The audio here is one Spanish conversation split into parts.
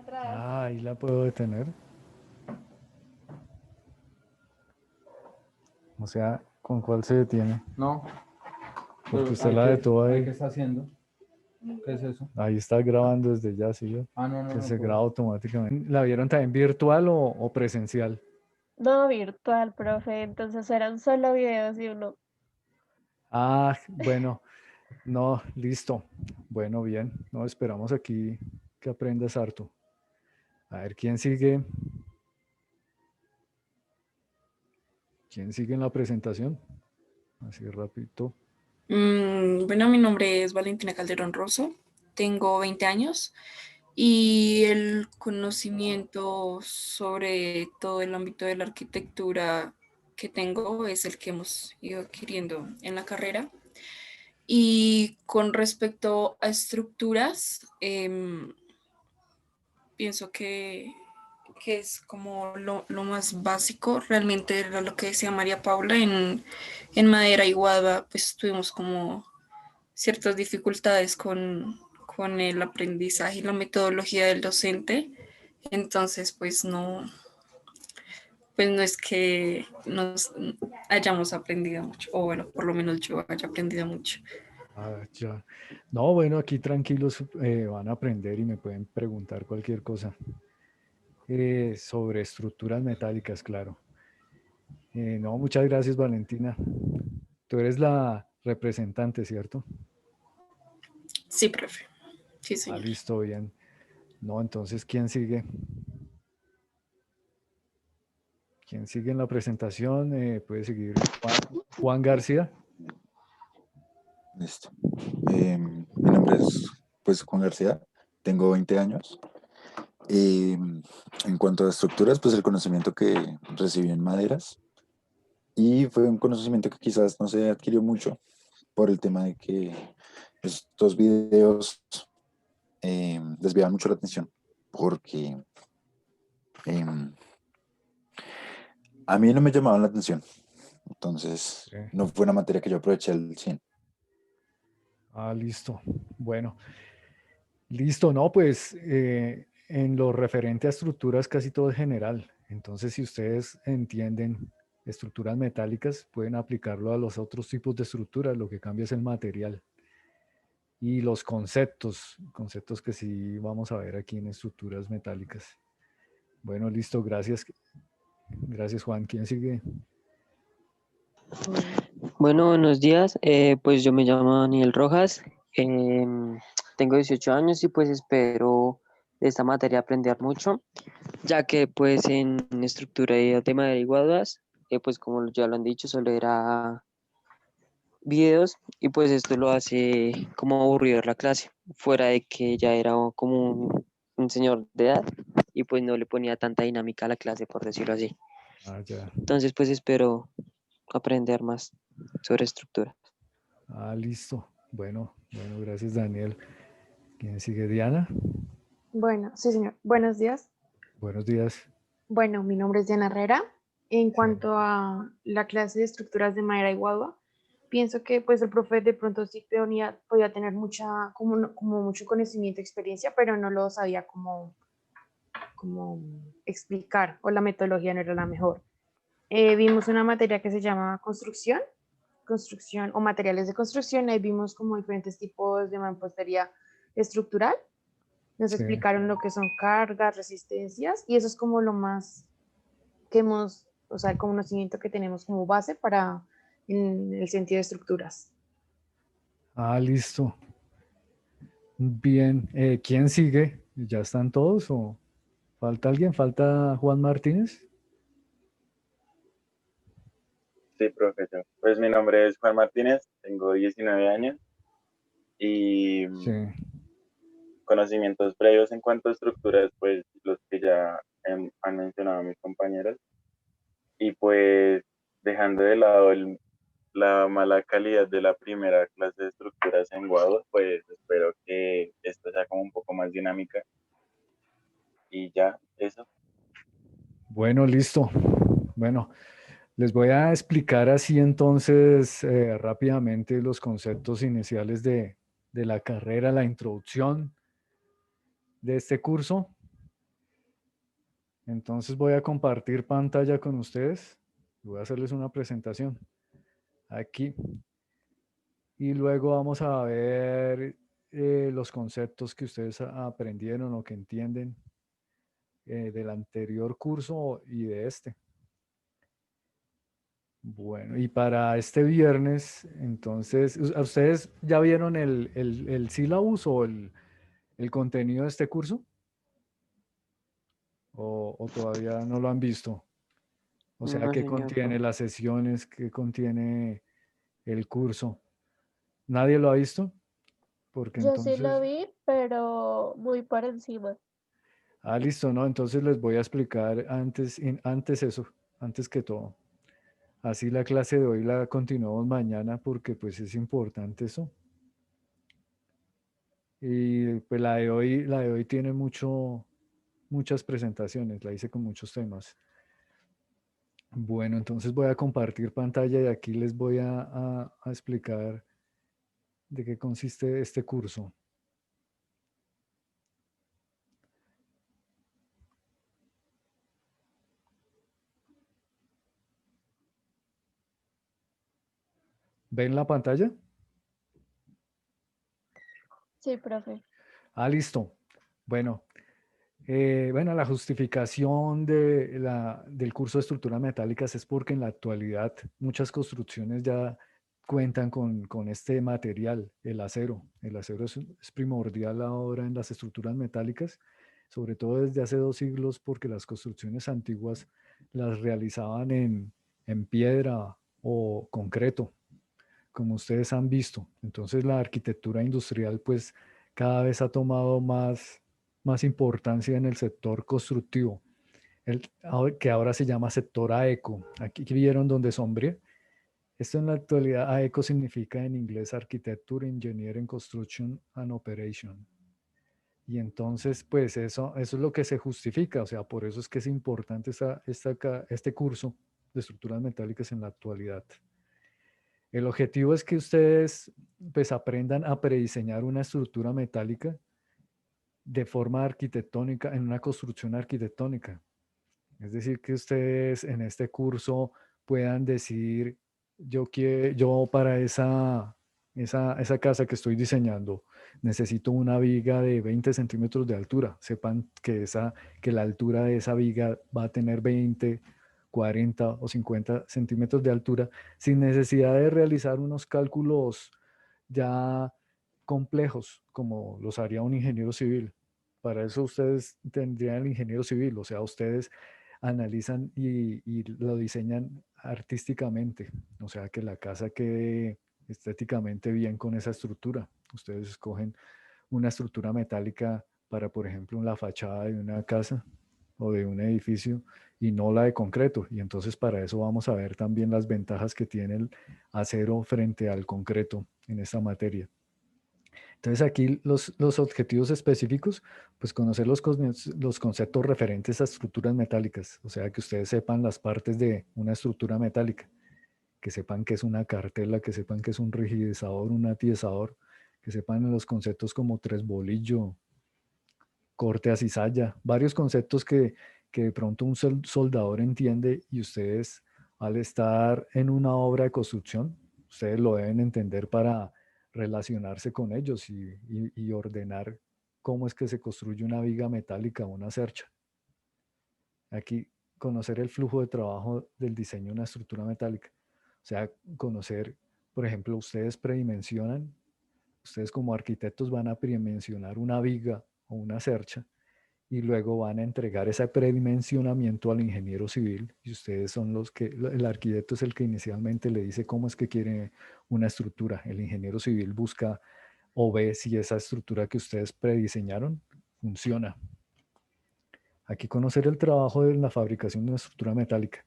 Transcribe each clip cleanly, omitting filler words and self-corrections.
Ah, ahí la puedo detener. O sea, ¿con cuál se detiene? No, Porque pero usted la detuvo ahí. ¿qué está haciendo? ¿Qué es eso? Ahí está grabando desde ya, ¿sí? Yo? Ah, no, no, Que no se puedo. graba automáticamente. ¿La vieron también virtual o presencial? No, virtual, profe. Entonces eran solo videos y uno. Ah, bueno, no, listo. Bueno, bien. No, esperamos aquí que aprendas harto. A ver, ¿quién sigue? ¿Quién sigue en la presentación? Así rápido. Bueno, mi nombre es Valentina Calderón Rosso, tengo 20 años y el conocimiento sobre todo el ámbito de la arquitectura que tengo es el que hemos ido adquiriendo en la carrera. Y con respecto a estructuras, pienso que es como lo más básico. Realmente era lo que decía María Paula en Madera y Guada, pues tuvimos como ciertas dificultades con el aprendizaje y la metodología del docente. Entonces, pues no es que nos hayamos aprendido mucho, o bueno, por lo menos yo haya aprendido mucho. Ah, ya. No, bueno, aquí tranquilos van a aprender y me pueden preguntar cualquier cosa sobre estructuras metálicas, claro. No, muchas gracias, Valentina. Tú eres la representante, ¿cierto? Sí, profe. Sí, Ah, señor. listo, bien. No, entonces, ¿quién sigue? ¿Quién sigue en la presentación? Puede seguir Juan García. Listo. Mi nombre es pues Juan García, tengo 20 años. En cuanto a estructuras, pues el conocimiento que recibí en maderas y fue un conocimiento que quizás no se adquirió mucho por el tema de que estos videos desviaban mucho la atención porque em, a mí no me llamaban la atención, entonces Sí. no fue una materia que yo aproveché al 100. Ah, listo. Bueno, listo, no, pues en lo referente a estructuras casi todo es general. Entonces, si ustedes entienden estructuras metálicas, pueden aplicarlo a los otros tipos de estructuras, lo que cambia es el material y los conceptos que sí vamos a ver aquí en estructuras metálicas. Bueno, listo, gracias. Gracias, Juan. ¿Quién sigue? Bueno, buenos días. Pues yo me llamo Daniel Rojas. em, Tengo 18 años y pues espero de esta materia aprender mucho, ya que pues en estructura de madera y guaduas, pues como ya lo han dicho, solo era videos y pues esto lo hace como aburrido la clase, fuera de que ya era como un señor de edad y pues no le ponía tanta dinámica a la clase, por decirlo así. Ah, ya. Entonces pues espero aprender más sobre estructura. Ah, listo. Bueno, bueno, gracias, Daniel. ¿Quién sigue? Diana. Bueno, sí, señor. Buenos días. Buenos días. Bueno, mi nombre es Diana Herrera. En Sí. cuanto a la clase de estructuras de madera y guadua, pienso que pues el profe de pronto sí podía tener mucha, como mucho conocimiento, experiencia, pero no lo sabía cómo explicar o la metodología no era la mejor. Vimos una materia que se llama construcción o materiales de construcción. Ahí vimos como diferentes tipos de mampostería estructural. Nos Sí. explicaron lo que son cargas, resistencias, y eso es como lo más que hemos, o sea, el conocimiento que tenemos como base para en el sentido de estructuras. Ah, listo. Bien. ¿Quién sigue? ¿Ya están todos o falta alguien? ¿Falta Juan Martínez? Sí, profesor. Pues mi nombre es Juan Martínez, tengo 19 años y Sí. conocimientos previos en cuanto a estructuras, pues los que ya han mencionado mis compañeros. Y pues dejando de lado la mala calidad de la primera clase de estructuras en Guado, pues espero que esta sea como un poco más dinámica. Y ya, eso. Bueno, listo. Bueno, les voy a explicar así entonces rápidamente los conceptos iniciales de la carrera, la introducción de este curso. Entonces voy a compartir pantalla con ustedes. Voy a hacerles una presentación aquí. Y luego vamos a ver los conceptos que ustedes aprendieron o que entienden del anterior curso y de este. Bueno, y para este viernes, entonces, ¿ustedes ya vieron el syllabus o el contenido de este curso? ¿O todavía no lo han visto? O sea, No, ¿qué señor, contiene no. las sesiones? ¿Qué contiene el curso? ¿Nadie lo ha visto? Porque Yo sí lo entonces, vi, pero muy por encima. listo, ¿no? Entonces les voy a explicar antes eso, antes que todo. Así la clase de hoy la continuamos mañana porque pues es importante eso. Y pues la de hoy tiene muchas presentaciones, la hice con muchos temas. Bueno, entonces voy a compartir pantalla y aquí les voy a explicar de qué consiste este curso. ¿Ven la pantalla? Sí, profe. Listo. Bueno, la justificación del curso de estructuras metálicas es porque en la actualidad muchas construcciones ya cuentan con este material, el acero. El acero es primordial ahora en las estructuras metálicas, sobre todo desde hace 2 siglos, porque las construcciones antiguas las realizaban en piedra o concreto, como ustedes han visto. Entonces la arquitectura industrial pues cada vez ha tomado más importancia en el sector constructivo, que ahora se llama sector AECO. Aquí vieron donde sombré. Esto en la actualidad, AECO significa en inglés Architecture, Engineering, Construction and Operation. Y entonces, pues eso es lo que se justifica, o sea, por eso es que es importante este curso de estructuras metálicas en la actualidad. El objetivo es que ustedes pues aprendan a prediseñar una estructura metálica de forma arquitectónica en una construcción arquitectónica. Es decir, que ustedes en este curso puedan decir, yo para esa casa que estoy diseñando necesito una viga de 20 centímetros de altura. Sepan que la altura de esa viga va a tener 20, 40 o 50 centímetros de altura sin necesidad de realizar unos cálculos ya complejos como los haría un ingeniero civil. Para eso ustedes tendrían el ingeniero civil, o sea, ustedes analizan y lo diseñan artísticamente, o sea, que la casa quede estéticamente bien con esa estructura. Ustedes escogen una estructura metálica para, por ejemplo, la fachada de una casa o de un edificio y no la de concreto. Y entonces para eso vamos a ver también las ventajas que tiene el acero frente al concreto en esta materia. Entonces aquí los objetivos específicos, pues conocer los conceptos referentes a estructuras metálicas, o sea, que ustedes sepan las partes de una estructura metálica, que sepan qué es una cartela, que sepan qué es un rigidizador, un atiesador, que sepan los conceptos como tres bolillo, corte a cizalla, varios conceptos que de pronto un soldador entiende y ustedes al estar en una obra de construcción, ustedes lo deben entender para relacionarse con ellos y ordenar cómo es que se construye una viga metálica o una cercha. Aquí conocer el flujo de trabajo del diseño de una estructura metálica. O sea, conocer, por ejemplo, ustedes como arquitectos van a predimensionar una viga o una cercha y luego van a entregar ese predimensionamiento al ingeniero civil y ustedes son el arquitecto es el que inicialmente le dice cómo es que quiere una estructura. El ingeniero civil busca o ve si esa estructura que ustedes prediseñaron funciona. Aquí conocer el trabajo de la fabricación de una estructura metálica.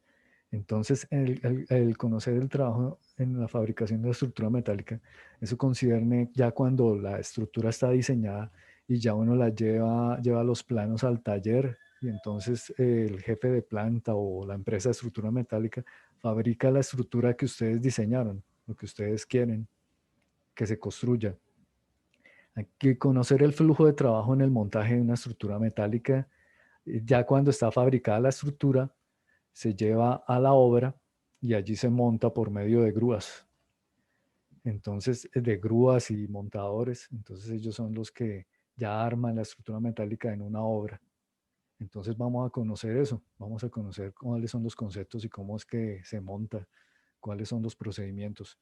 Entonces, el conocer el trabajo en la fabricación de una estructura metálica, eso concierne ya cuando la estructura está diseñada y ya uno la lleva los planos al taller y entonces el jefe de planta o la empresa de estructura metálica fabrica la estructura que ustedes diseñaron, lo que ustedes quieren que se construya. Hay que conocer el flujo de trabajo en el montaje de una estructura metálica. Ya cuando está fabricada la estructura, se lleva a la obra y allí se monta por medio de grúas. Entonces, de grúas y montadores, entonces ellos son los que ya arman la estructura metálica en una obra. Entonces vamos a conocer eso, vamos a conocer cuáles son los conceptos y cómo es que se monta, cuáles son los procedimientos.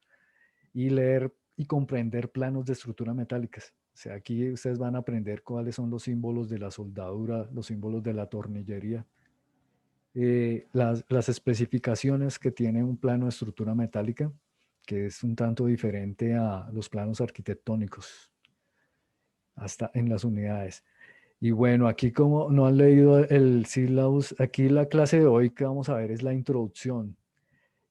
Y leer y comprender planos de estructura metálicas. O sea, aquí ustedes van a aprender cuáles son los símbolos de la soldadura, los símbolos de la tornillería, las especificaciones que tiene un plano de estructura metálica, que es un tanto diferente a los planos arquitectónicos, hasta en las unidades. Y bueno, aquí como no han leído el syllabus, aquí la clase de hoy que vamos a ver es la introducción.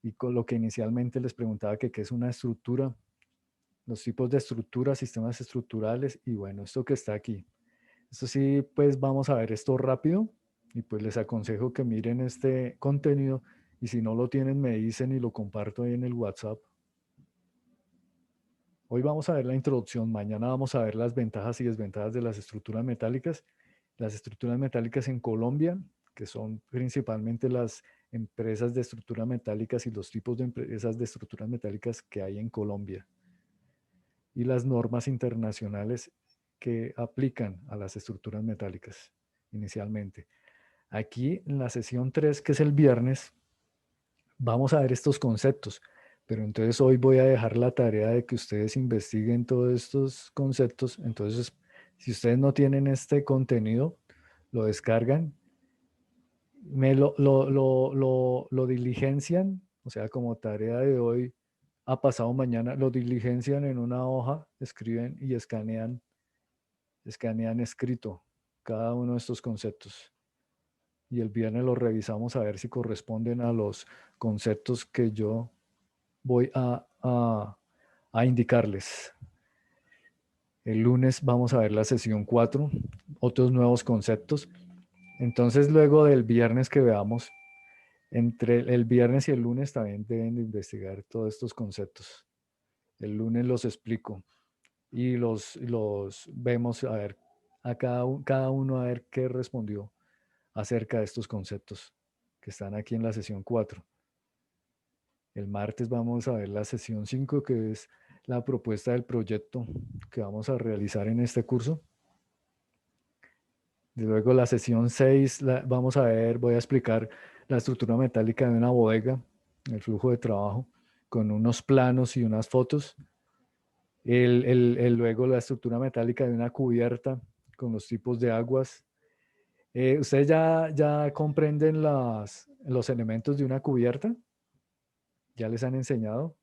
Y con lo que inicialmente les preguntaba que qué es una estructura, los tipos de estructuras, sistemas estructurales y bueno, esto que está aquí. Esto sí, pues vamos a ver esto rápido y pues les aconsejo que miren este contenido y si no lo tienen me dicen y lo comparto ahí en el WhatsApp. Hoy vamos a ver la introducción, mañana vamos a ver las ventajas y desventajas de las estructuras metálicas. Las estructuras metálicas en Colombia, que son principalmente las empresas de estructuras metálicas y los tipos de empresas de estructuras metálicas que hay en Colombia. Y las normas internacionales que aplican a las estructuras metálicas inicialmente. Aquí en la sesión 3, que es el viernes, vamos a ver estos conceptos. Pero entonces hoy voy a dejar la tarea de que ustedes investiguen todos estos conceptos. Entonces, si ustedes no tienen este contenido, lo descargan, lo diligencian, o sea, como tarea de hoy a pasado mañana, lo diligencian en una hoja, escriben y escanean escrito cada uno de estos conceptos. Y el viernes lo revisamos a ver si corresponden a los conceptos que yo voy a indicarles. El lunes vamos a ver la sesión 4, otros nuevos conceptos. Entonces, luego del viernes que veamos, entre el viernes y el lunes también deben de investigar todos estos conceptos. El lunes los explico y los vemos a ver, a cada uno a ver qué respondió acerca de estos conceptos que están aquí en la sesión 4. El martes vamos a ver la sesión 5, que es la propuesta del proyecto que vamos a realizar en este curso. Y luego la sesión 6, vamos a ver, voy a explicar la estructura metálica de una bodega, el flujo de trabajo, con unos planos y unas fotos. Luego la estructura metálica de una cubierta con los tipos de aguas. ¿Ustedes ya comprenden los elementos de una cubierta? ¿Ya les han enseñado?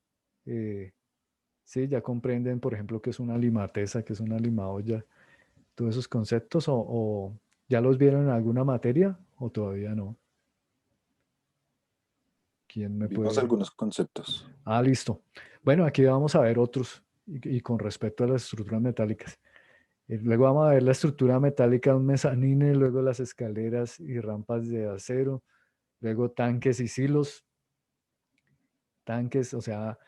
Sí, ya comprenden, por ejemplo, qué es una limatesa, qué es una limaolla, todos esos conceptos, o ya los vieron en alguna materia o todavía no. ¿Quién me Vimos puede? algunos conceptos. Ah, listo. Bueno, aquí vamos a ver otros y con respecto a las estructuras metálicas. Luego vamos a ver la estructura metálica de un mezanine, luego las escaleras y rampas de acero, luego tanques y silos. Tanques, o sea,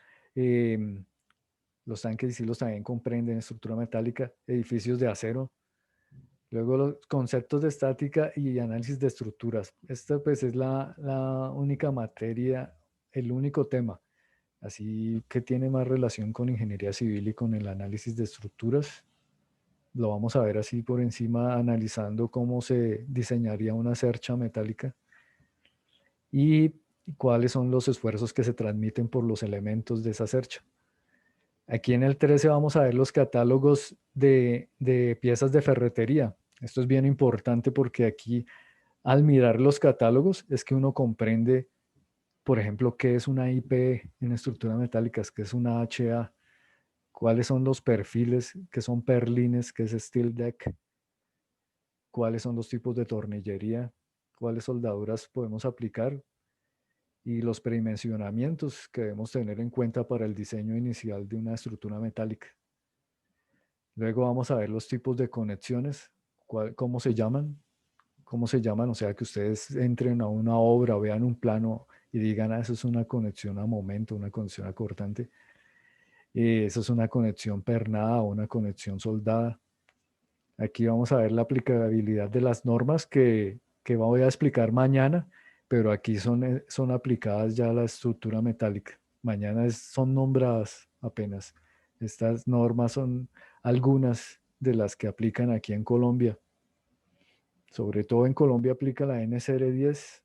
los tanques y silos también comprenden estructura metálica, edificios de acero. Luego los conceptos de estática y análisis de estructuras. Esta pues es la única materia, el único tema, así que tiene más relación con ingeniería civil y con el análisis de estructuras. Lo vamos a ver así por encima, analizando cómo se diseñaría una cercha metálica y cuáles son los esfuerzos que se transmiten por los elementos de esa cercha. Aquí en el 13 vamos a ver los catálogos de piezas de ferretería. Esto es bien importante porque aquí al mirar los catálogos es que uno comprende, por ejemplo, qué es una IP en estructuras metálicas, qué es una HA, cuáles son los perfiles, qué son perlines, qué es steel deck, cuáles son los tipos de tornillería, cuáles soldaduras podemos aplicar y los predimensionamientos que debemos tener en cuenta para el diseño inicial de una estructura metálica. Luego vamos a ver los tipos de conexiones, cómo se llaman, o sea, que ustedes entren a una obra o vean un plano y digan, eso es una conexión a momento, una conexión a cortante. Eso es una conexión pernada o una conexión soldada. Aquí vamos a ver la aplicabilidad de las normas que que voy a explicar mañana, pero aquí son aplicadas ya a la estructura metálica. Mañana son nombradas apenas. Estas normas son algunas de las que aplican aquí en Colombia. Sobre todo en Colombia aplica la NSR 10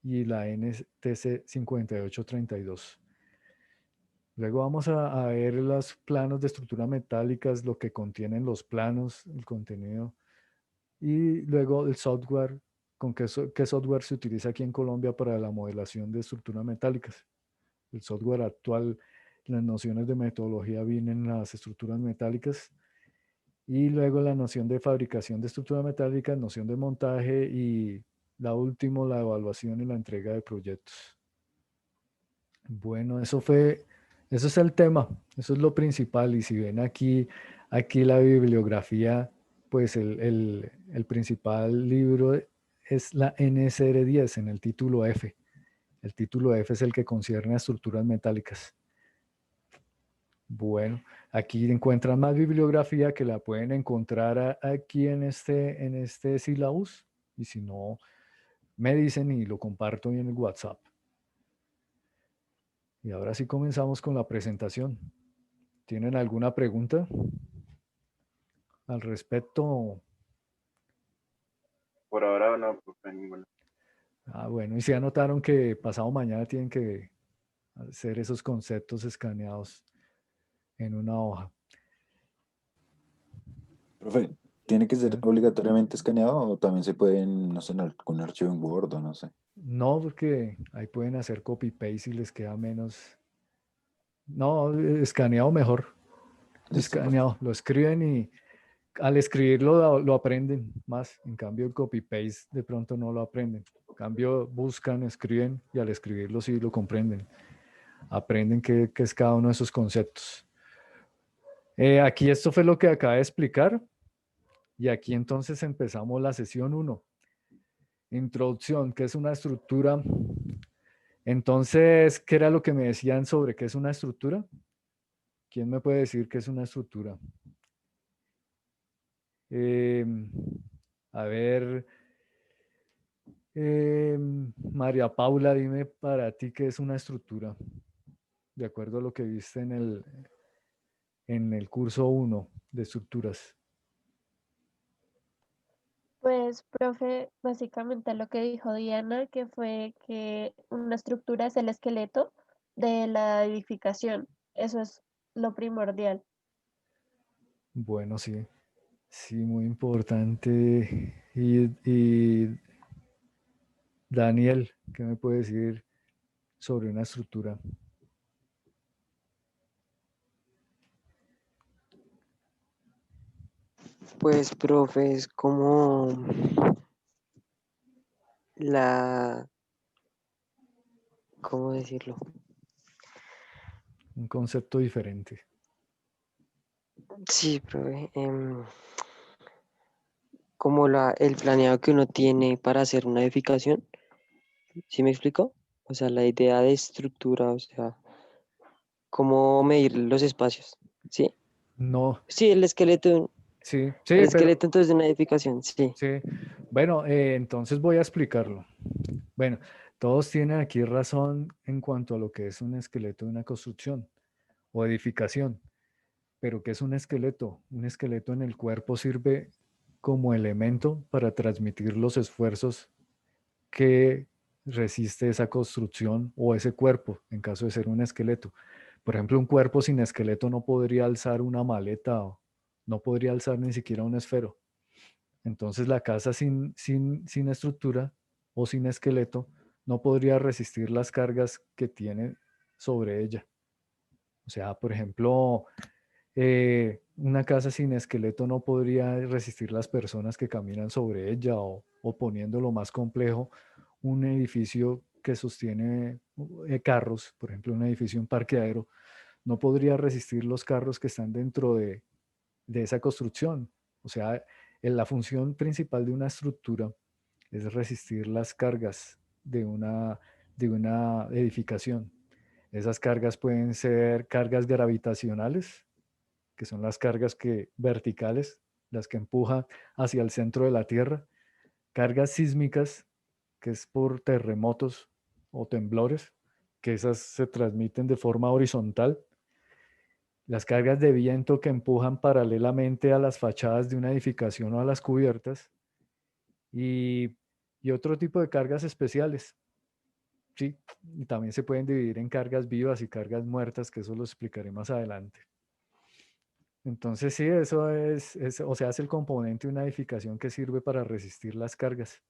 y la NTC 5832. Luego vamos a ver los planos de estructura metálicas, lo que contienen los planos, el contenido, y luego el software, qué software se utiliza aquí en Colombia para la modelación de estructuras metálicas. El software actual, las nociones de metodología vienen en las estructuras metálicas, y luego la noción de fabricación de estructuras metálicas, noción de montaje y la última, la evaluación y la entrega de proyectos. Bueno, eso es el tema, eso es lo principal. Y si ven aquí la bibliografía, pues el principal libro es la NSR 10 en el título F. El título F es el que concierne a estructuras metálicas. Bueno, aquí encuentran más bibliografía que la pueden encontrar aquí en este syllabus. Y si no, me dicen y lo comparto en el WhatsApp. Y ahora sí comenzamos con la presentación. ¿Tienen alguna pregunta al respecto? Por ahora no, profe, ninguna. Bueno, y si anotaron que pasado mañana tienen que hacer esos conceptos escaneados en una hoja. Profe, ¿tiene que ser obligatoriamente escaneado o también se pueden, no sé, con archivo en Word o no sé? No, porque ahí pueden hacer copy-paste y les queda menos. No, escaneado mejor. Listo, Escaneado, lo escriben y al escribirlo lo aprenden más. En cambio, el copy-paste de pronto no lo aprenden. En cambio, buscan, escriben y al escribirlo sí lo comprenden. Aprenden qué es cada uno de esos conceptos. Aquí esto fue lo que acabé de explicar. Y aquí entonces empezamos la sesión 1. Introducción, ¿qué es una estructura? Entonces, ¿qué era lo que me decían sobre qué es una estructura? ¿Quién me puede decir qué es una estructura? A ver, María Paula, dime para ti qué es una estructura, de acuerdo a lo que viste en el curso 1 de estructuras. Pues, profe, básicamente lo que dijo Diana, que fue que una estructura es el esqueleto de la edificación. Eso es lo primordial. Bueno, sí, sí, muy importante. Y Daniel, ¿qué me puede decir sobre una estructura? Pues, profe, es como ¿cómo decirlo? Un concepto diferente. Sí, profe, como el planeado que uno tiene para hacer una edificación. ¿Sí me explico? O sea, la idea de estructura, o sea, cómo medir los espacios, ¿sí? No, Sí, el esqueleto, sí, el sí, pero esqueleto entonces de una edificación, sí. sí. Bueno, entonces voy a explicarlo. Bueno, todos tienen aquí razón en cuanto a lo que es un esqueleto de una construcción o edificación. Pero ¿qué es un esqueleto? Un esqueleto en el cuerpo sirve como elemento para transmitir los esfuerzos que resiste esa construcción o ese cuerpo, en caso de ser un esqueleto. Por ejemplo, un cuerpo sin esqueleto no podría alzar una maleta o no podría alzar ni siquiera un esfero. Entonces la casa sin estructura o sin esqueleto no podría resistir las cargas que tiene sobre ella. O sea, por ejemplo, una casa sin esqueleto no podría resistir las personas que caminan sobre ella o poniéndolo más complejo, un edificio que sostiene carros, por ejemplo, un edificio, un parqueadero, no podría resistir los carros que están dentro de esa construcción. O sea, la función principal de una estructura es resistir las cargas de una edificación. Esas cargas pueden ser cargas gravitacionales, que son las cargas verticales, las que empujan hacia el centro de la Tierra. cargas sísmicas, que es por terremotos o temblores, que esas se transmiten de forma horizontal. Las cargas de viento que empujan paralelamente a las fachadas de una edificación o a las cubiertas. Y otro tipo de cargas especiales. Sí, y también se pueden dividir en cargas vivas y cargas muertas, que eso lo explicaré más adelante. Entonces sí, eso o sea, es el componente de una edificación que sirve para resistir las cargas.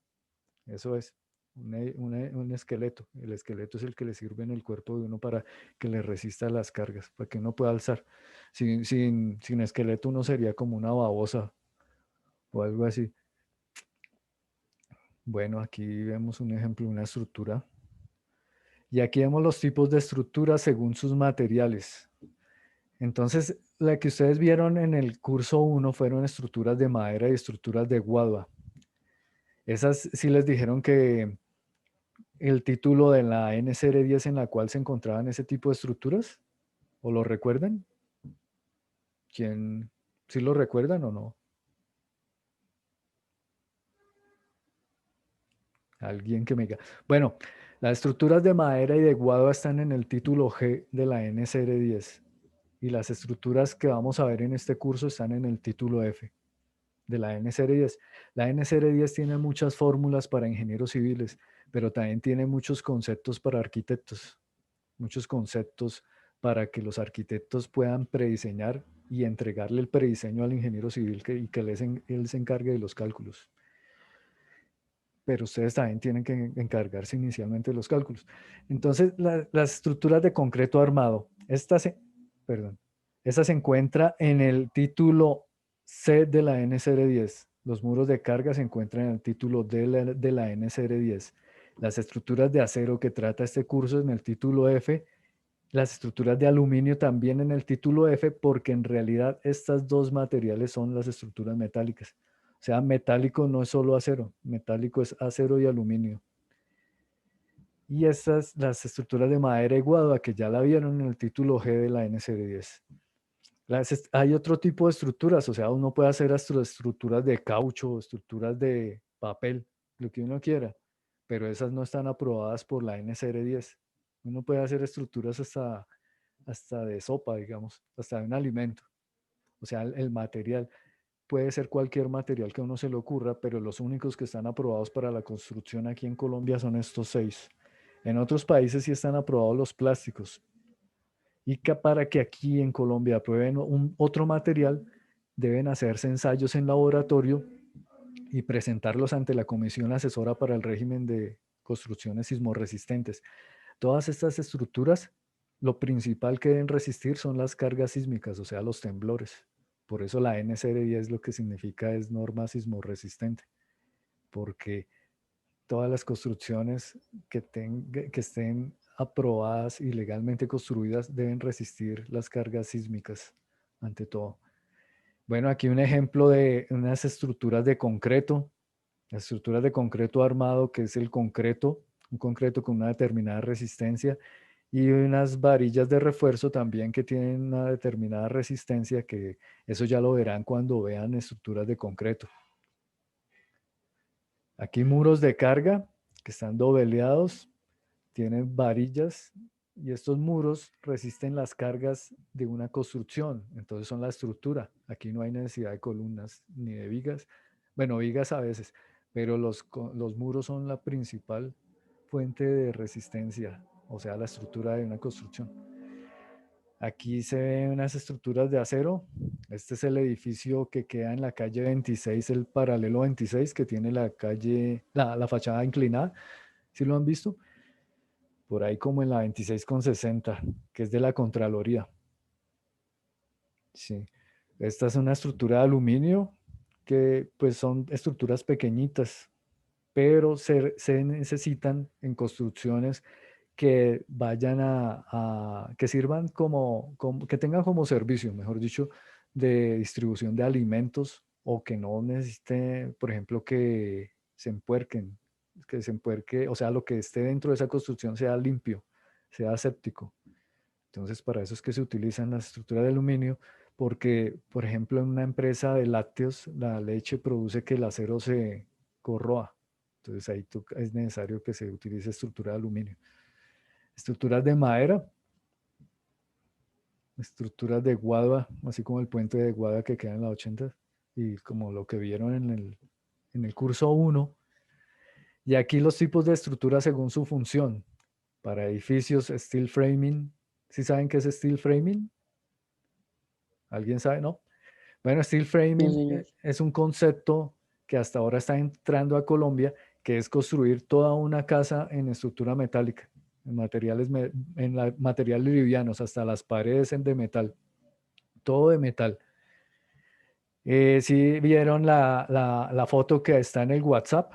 Eso es un esqueleto. El esqueleto es el que le sirve en el cuerpo de uno para que le resista las cargas, para que uno pueda alzar. Sin esqueleto uno sería como una babosa o algo así. Bueno, aquí vemos un ejemplo de una estructura. Y aquí vemos los tipos de estructuras según sus materiales. Entonces, la que ustedes vieron en el curso 1 fueron estructuras de madera y estructuras de guadua. Esas sí les dijeron que el título de la NCR 10 en la cual se encontraban ese tipo de estructuras, ¿o lo recuerdan? ¿Quién? ¿Sí lo recuerdan o no? Alguien que me diga. Bueno, las estructuras de madera y de guadua están en el título G de la NCR 10 y las estructuras que vamos a ver en este curso están en el título F de la NCR 10. La NCR 10 tiene muchas fórmulas para ingenieros civiles, pero también tiene muchos conceptos para arquitectos, muchos conceptos para que los arquitectos puedan prediseñar y entregarle el prediseño al ingeniero civil y que él se encargue de los cálculos. Pero ustedes también tienen que encargarse inicialmente de los cálculos. Entonces, las estructuras de concreto armado, esta se encuentra en el título C de la NCR 10. Los muros de carga se encuentran en el título D de la NCR 10. Las estructuras de acero que trata este curso en el título F. Las estructuras de aluminio también en el título F, porque en realidad estas dos materiales son las estructuras metálicas. O sea, metálico no es solo acero, metálico es acero y aluminio. Y estas, las estructuras de madera y guadua, que ya la vieron en el título G de la NCR 10. Hay otro tipo de estructuras, o sea, uno puede hacer estructuras de caucho, estructuras de papel, lo que uno quiera, pero esas no están aprobadas por la NCR 10. Uno puede hacer estructuras hasta de sopa, digamos, hasta de un alimento. O sea, el material puede ser cualquier material que a uno se le ocurra, pero los únicos que están aprobados para la construcción aquí en Colombia son estos 6. En otros países sí están aprobados los plásticos. Y que para que aquí en Colombia aprueben otro material, deben hacerse ensayos en laboratorio y presentarlos ante la Comisión Asesora para el Régimen de Construcciones Sismorresistentes. Todas estas estructuras, lo principal que deben resistir son las cargas sísmicas, o sea, los temblores. Por eso la NCR 10 lo que significa es norma sismorresistente, porque todas las construcciones que estén aprobadas y legalmente construidas deben resistir las cargas sísmicas, ante todo. Bueno, aquí un ejemplo de unas estructuras de concreto, las estructuras de concreto armado, que es el concreto, un concreto con una determinada resistencia, y unas varillas de refuerzo también que tienen una determinada resistencia, que eso ya lo verán cuando vean estructuras de concreto. Aquí muros de carga que están dobleados, tienen varillas y estos muros resisten las cargas de una construcción, entonces son la estructura. Aquí no hay necesidad de columnas ni de vigas, bueno, vigas a veces, pero los muros son la principal fuente de resistencia, o sea, la estructura de una construcción. Aquí se ven unas estructuras de acero. Este es el edificio que queda en la calle 26, el paralelo 26, que tiene la calle, la fachada inclinada. ¿Sí lo han visto? Por ahí como en la 26,60, que es de la Contraloría. Sí. Esta es una estructura de aluminio que pues son estructuras pequeñitas, pero se necesitan en construcciones que vayan que sirvan que tengan como servicio, mejor dicho, de distribución de alimentos o que no necesite, por ejemplo, que se empuerque, o sea, lo que esté dentro de esa construcción sea limpio, sea aséptico. Entonces, para eso es que se utilizan las estructuras de aluminio, porque, por ejemplo, en una empresa de lácteos, la leche produce que el acero se corroa. Entonces ahí es necesario que se utilice estructura de aluminio. Estructuras de madera, estructuras de guadua, así como el puente de guadua que queda en la 80 y como lo que vieron en el curso 1. Y aquí los tipos de estructuras según su función. Para edificios, steel framing. ¿Sí saben qué es steel framing? ¿Alguien sabe? ¿No? Bueno, steel No, framing señor. es un concepto que hasta ahora está entrando a Colombia, que es construir toda una casa en estructura metálica, en materiales livianos, hasta las paredes de metal, todo de metal. ¿Sí vieron la foto que está en el WhatsApp?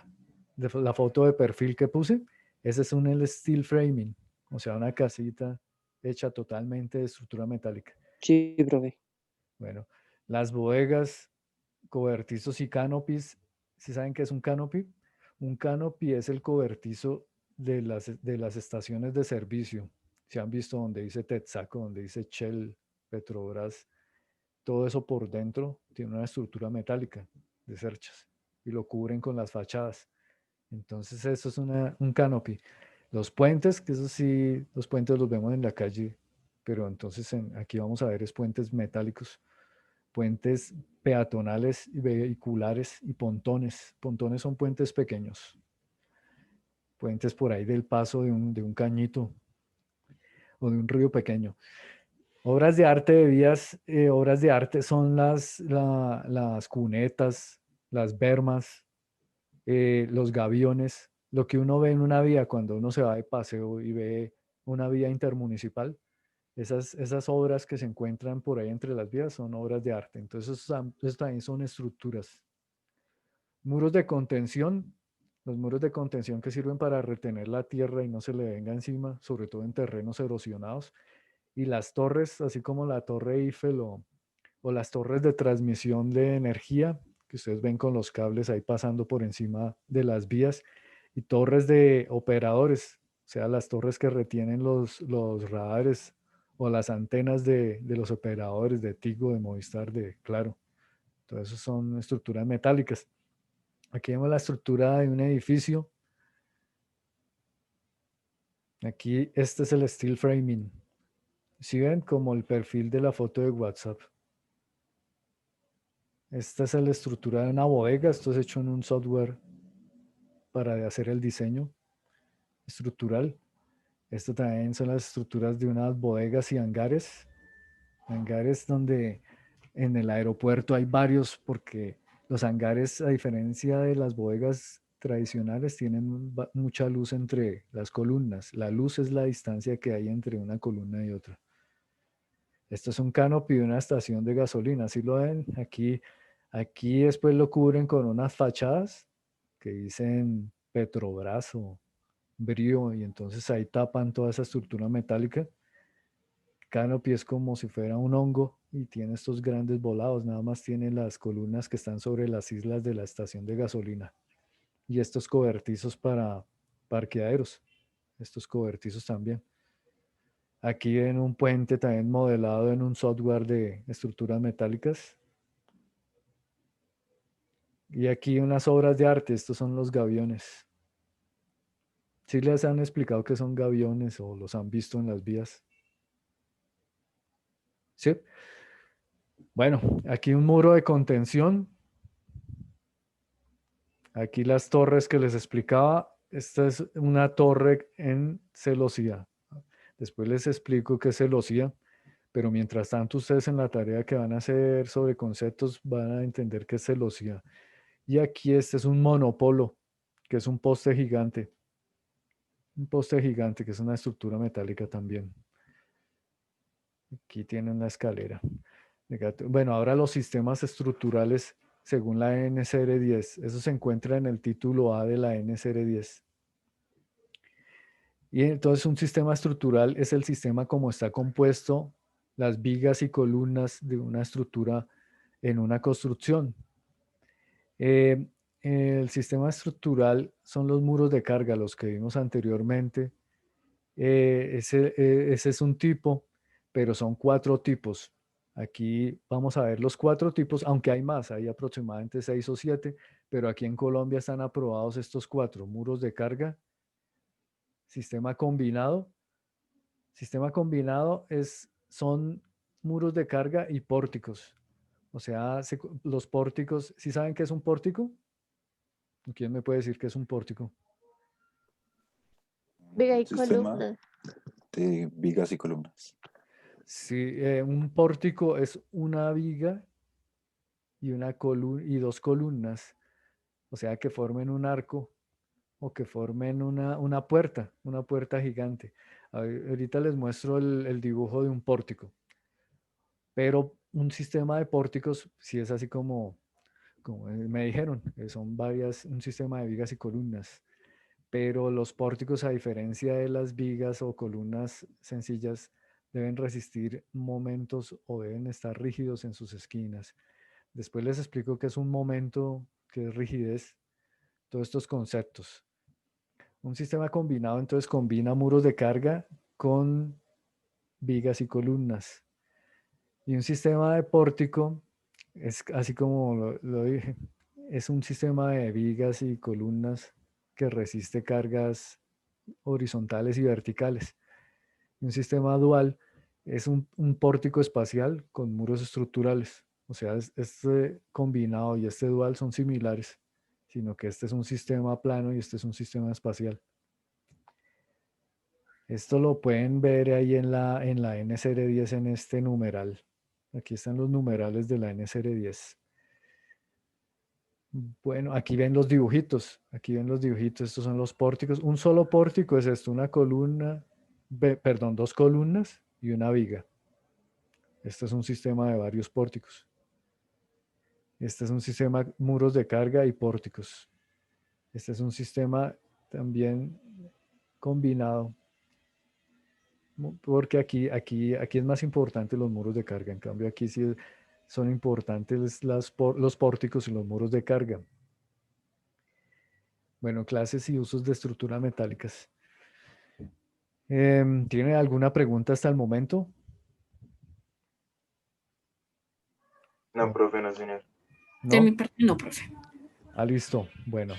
La foto de perfil que puse. Ese es un steel framing, o sea, una casita hecha totalmente de estructura metálica. Sí, profe. Bueno, las bodegas, cobertizos y canopies. ¿Sí saben qué es un canopy? Un canopy es el cobertizo de las estaciones de servicio. Si han visto donde dice Texaco, donde dice Shell, Petrobras, todo eso por dentro tiene una estructura metálica de cerchas y lo cubren con las fachadas. Entonces eso es un canopy. Los puentes, que eso sí, los puentes los vemos en la calle, pero entonces aquí vamos a ver es puentes metálicos, puentes peatonales y vehiculares y pontones. Pontones son puentes pequeños, puentes por ahí del paso de un cañito o de un río pequeño. Obras de arte de vías, obras de arte son las cunetas, las bermas, los gaviones, lo que uno ve en una vía cuando uno se va de paseo y ve una vía intermunicipal. Esas obras que se encuentran por ahí entre las vías son obras de arte. Entonces, esos también son estructuras. Muros de contención, los muros de contención que sirven para retener la tierra y no se le venga encima, sobre todo en terrenos erosionados. Y las torres, así como la Torre Eiffel o las torres de transmisión de energía, que ustedes ven con los cables ahí pasando por encima de las vías, y torres de operadores, o sea, las torres que retienen los radares o las antenas de los operadores de Tigo, de Movistar, de Claro. Todo eso son estructuras metálicas. Aquí vemos la estructura de un edificio. Aquí este es el steel framing. ¿Sí ven? Como el perfil de la foto de WhatsApp. Esta es la estructura de una bodega. Esto es hecho en un software para hacer el diseño estructural. Esto también son las estructuras de unas bodegas y hangares. Hangares donde en el aeropuerto hay varios porque los hangares, a diferencia de las bodegas tradicionales, tienen mucha luz entre las columnas. La luz es la distancia que hay entre una columna y otra. Esto es un canopy de una estación de gasolina. ¿Sí lo ven? Aquí después lo cubren con unas fachadas que dicen Petrobras o Brío y entonces ahí tapan toda esa estructura metálica. Canopy es como si fuera un hongo y tiene estos grandes volados. Nada más tiene las columnas que están sobre las islas de la estación de gasolina y estos cobertizos para parqueaderos. Estos cobertizos también. Aquí en un puente también modelado en un software de estructuras metálicas. Y aquí unas obras de arte. Estos son los gaviones. ¿Sí les han explicado qué son gaviones o los han visto en las vías? ¿Sí? Bueno, aquí un muro de contención. Aquí las torres que les explicaba. Esta es una torre en celosía. Después les explico qué es celosía, pero mientras tanto ustedes en la tarea que van a hacer sobre conceptos van a entender qué es celosía. Y aquí este es un monopolo, que es un poste gigante. Un poste gigante, que es una estructura metálica también. Aquí tienen una escalera. Bueno, ahora los sistemas estructurales según la NCR 10. Eso se encuentra en el título A de la NCR 10. Y entonces un sistema estructural es el sistema como está compuesto las vigas y columnas de una estructura en una construcción. El sistema estructural son los muros de carga, los que vimos anteriormente. Ese es un tipo, pero son 4 tipos. Aquí vamos a ver los 4 tipos, aunque hay más, hay aproximadamente 6 o 7, pero aquí en Colombia están aprobados estos 4: muros de carga, sistema combinado. Sistema combinado son muros de carga y pórticos. O sea, los pórticos, ¿sí saben qué es un pórtico? ¿Quién me puede decir qué es un pórtico? Viga y Sistema columna. de vigas y columnas. Sí, un pórtico es una viga y, y 2 columnas, o sea, que formen un arco o que formen una puerta gigante. Ahorita les muestro el dibujo de un pórtico, pero un sistema de pórticos sí es así como me dijeron, son un sistema de vigas y columnas, pero los pórticos, a diferencia de las vigas o columnas sencillas, deben resistir momentos o deben estar rígidos en sus esquinas. Después les explico qué es un momento, qué es rigidez, todos estos conceptos. Un sistema combinado entonces combina muros de carga con vigas y columnas. Y un sistema de pórtico es así como lo dije, es un sistema de vigas y columnas que resiste cargas horizontales y verticales. Y un sistema dual es un pórtico espacial con muros estructurales. O sea, este combinado y este dual son similares, sino que este es un sistema plano y este es un sistema espacial. Esto lo pueden ver ahí en la N010 en este numeral. Aquí están los numerales de la N010. Bueno, aquí ven los dibujitos. Aquí ven los dibujitos. Estos son los pórticos. Un solo pórtico es esto, una columna, perdón, 2 columnas y una viga. Este es un sistema de varios pórticos. Este es un sistema muros de carga y pórticos. Este es un sistema también combinado, porque aquí es más importante los muros de carga. En cambio, aquí sí son importantes los pórticos y los muros de carga. Bueno, clases y usos de estructuras metálicas. ¿Tiene alguna pregunta hasta el momento? No, profe, no, señor. De ¿No? mi parte, no, profe. Listo. Bueno.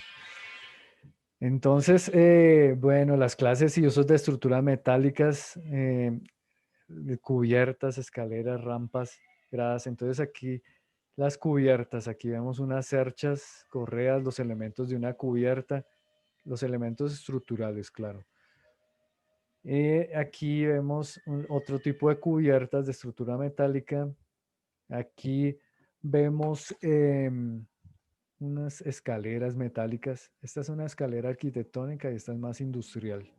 Entonces, bueno, las clases y usos de estructuras metálicas, cubiertas, escaleras, rampas, gradas. Entonces aquí las cubiertas, aquí vemos unas cerchas, correas, los elementos de una cubierta, los elementos estructurales, claro. Aquí vemos otro tipo de cubiertas de estructura metálica. Aquí vemos unas escaleras metálicas. Esta es una escalera arquitectónica y esta es más industrial,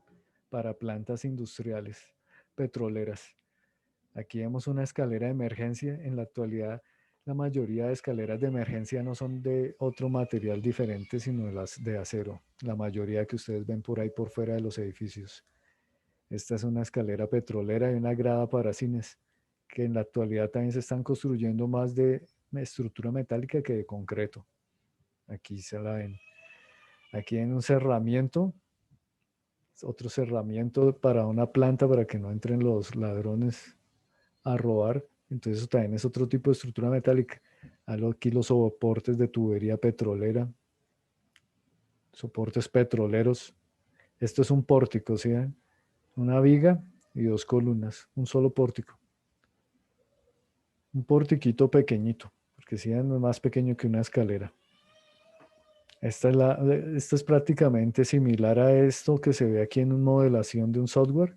para plantas industriales, petroleras. Aquí vemos una escalera de emergencia. En la actualidad, la mayoría de escaleras de emergencia no son de otro material diferente, sino las de acero. La mayoría que ustedes ven por ahí por fuera de los edificios. Esta es una escalera petrolera y una grada para cines, que en la actualidad también se están construyendo más de estructura metálica que de concreto. Aquí se la ven. Aquí en un cerramiento, otro cerramiento para una planta para que no entren los ladrones a robar. Entonces eso también es otro tipo de estructura metálica. Aquí los soportes de tubería petrolera, soportes petroleros. Esto es un pórtico, ¿sí ven? Una viga y 2 columnas, un solo pórtico. Un portiquito pequeñito, porque si ven, es más pequeño que una escalera. Esta es prácticamente similar a esto que se ve aquí en una modelación de un software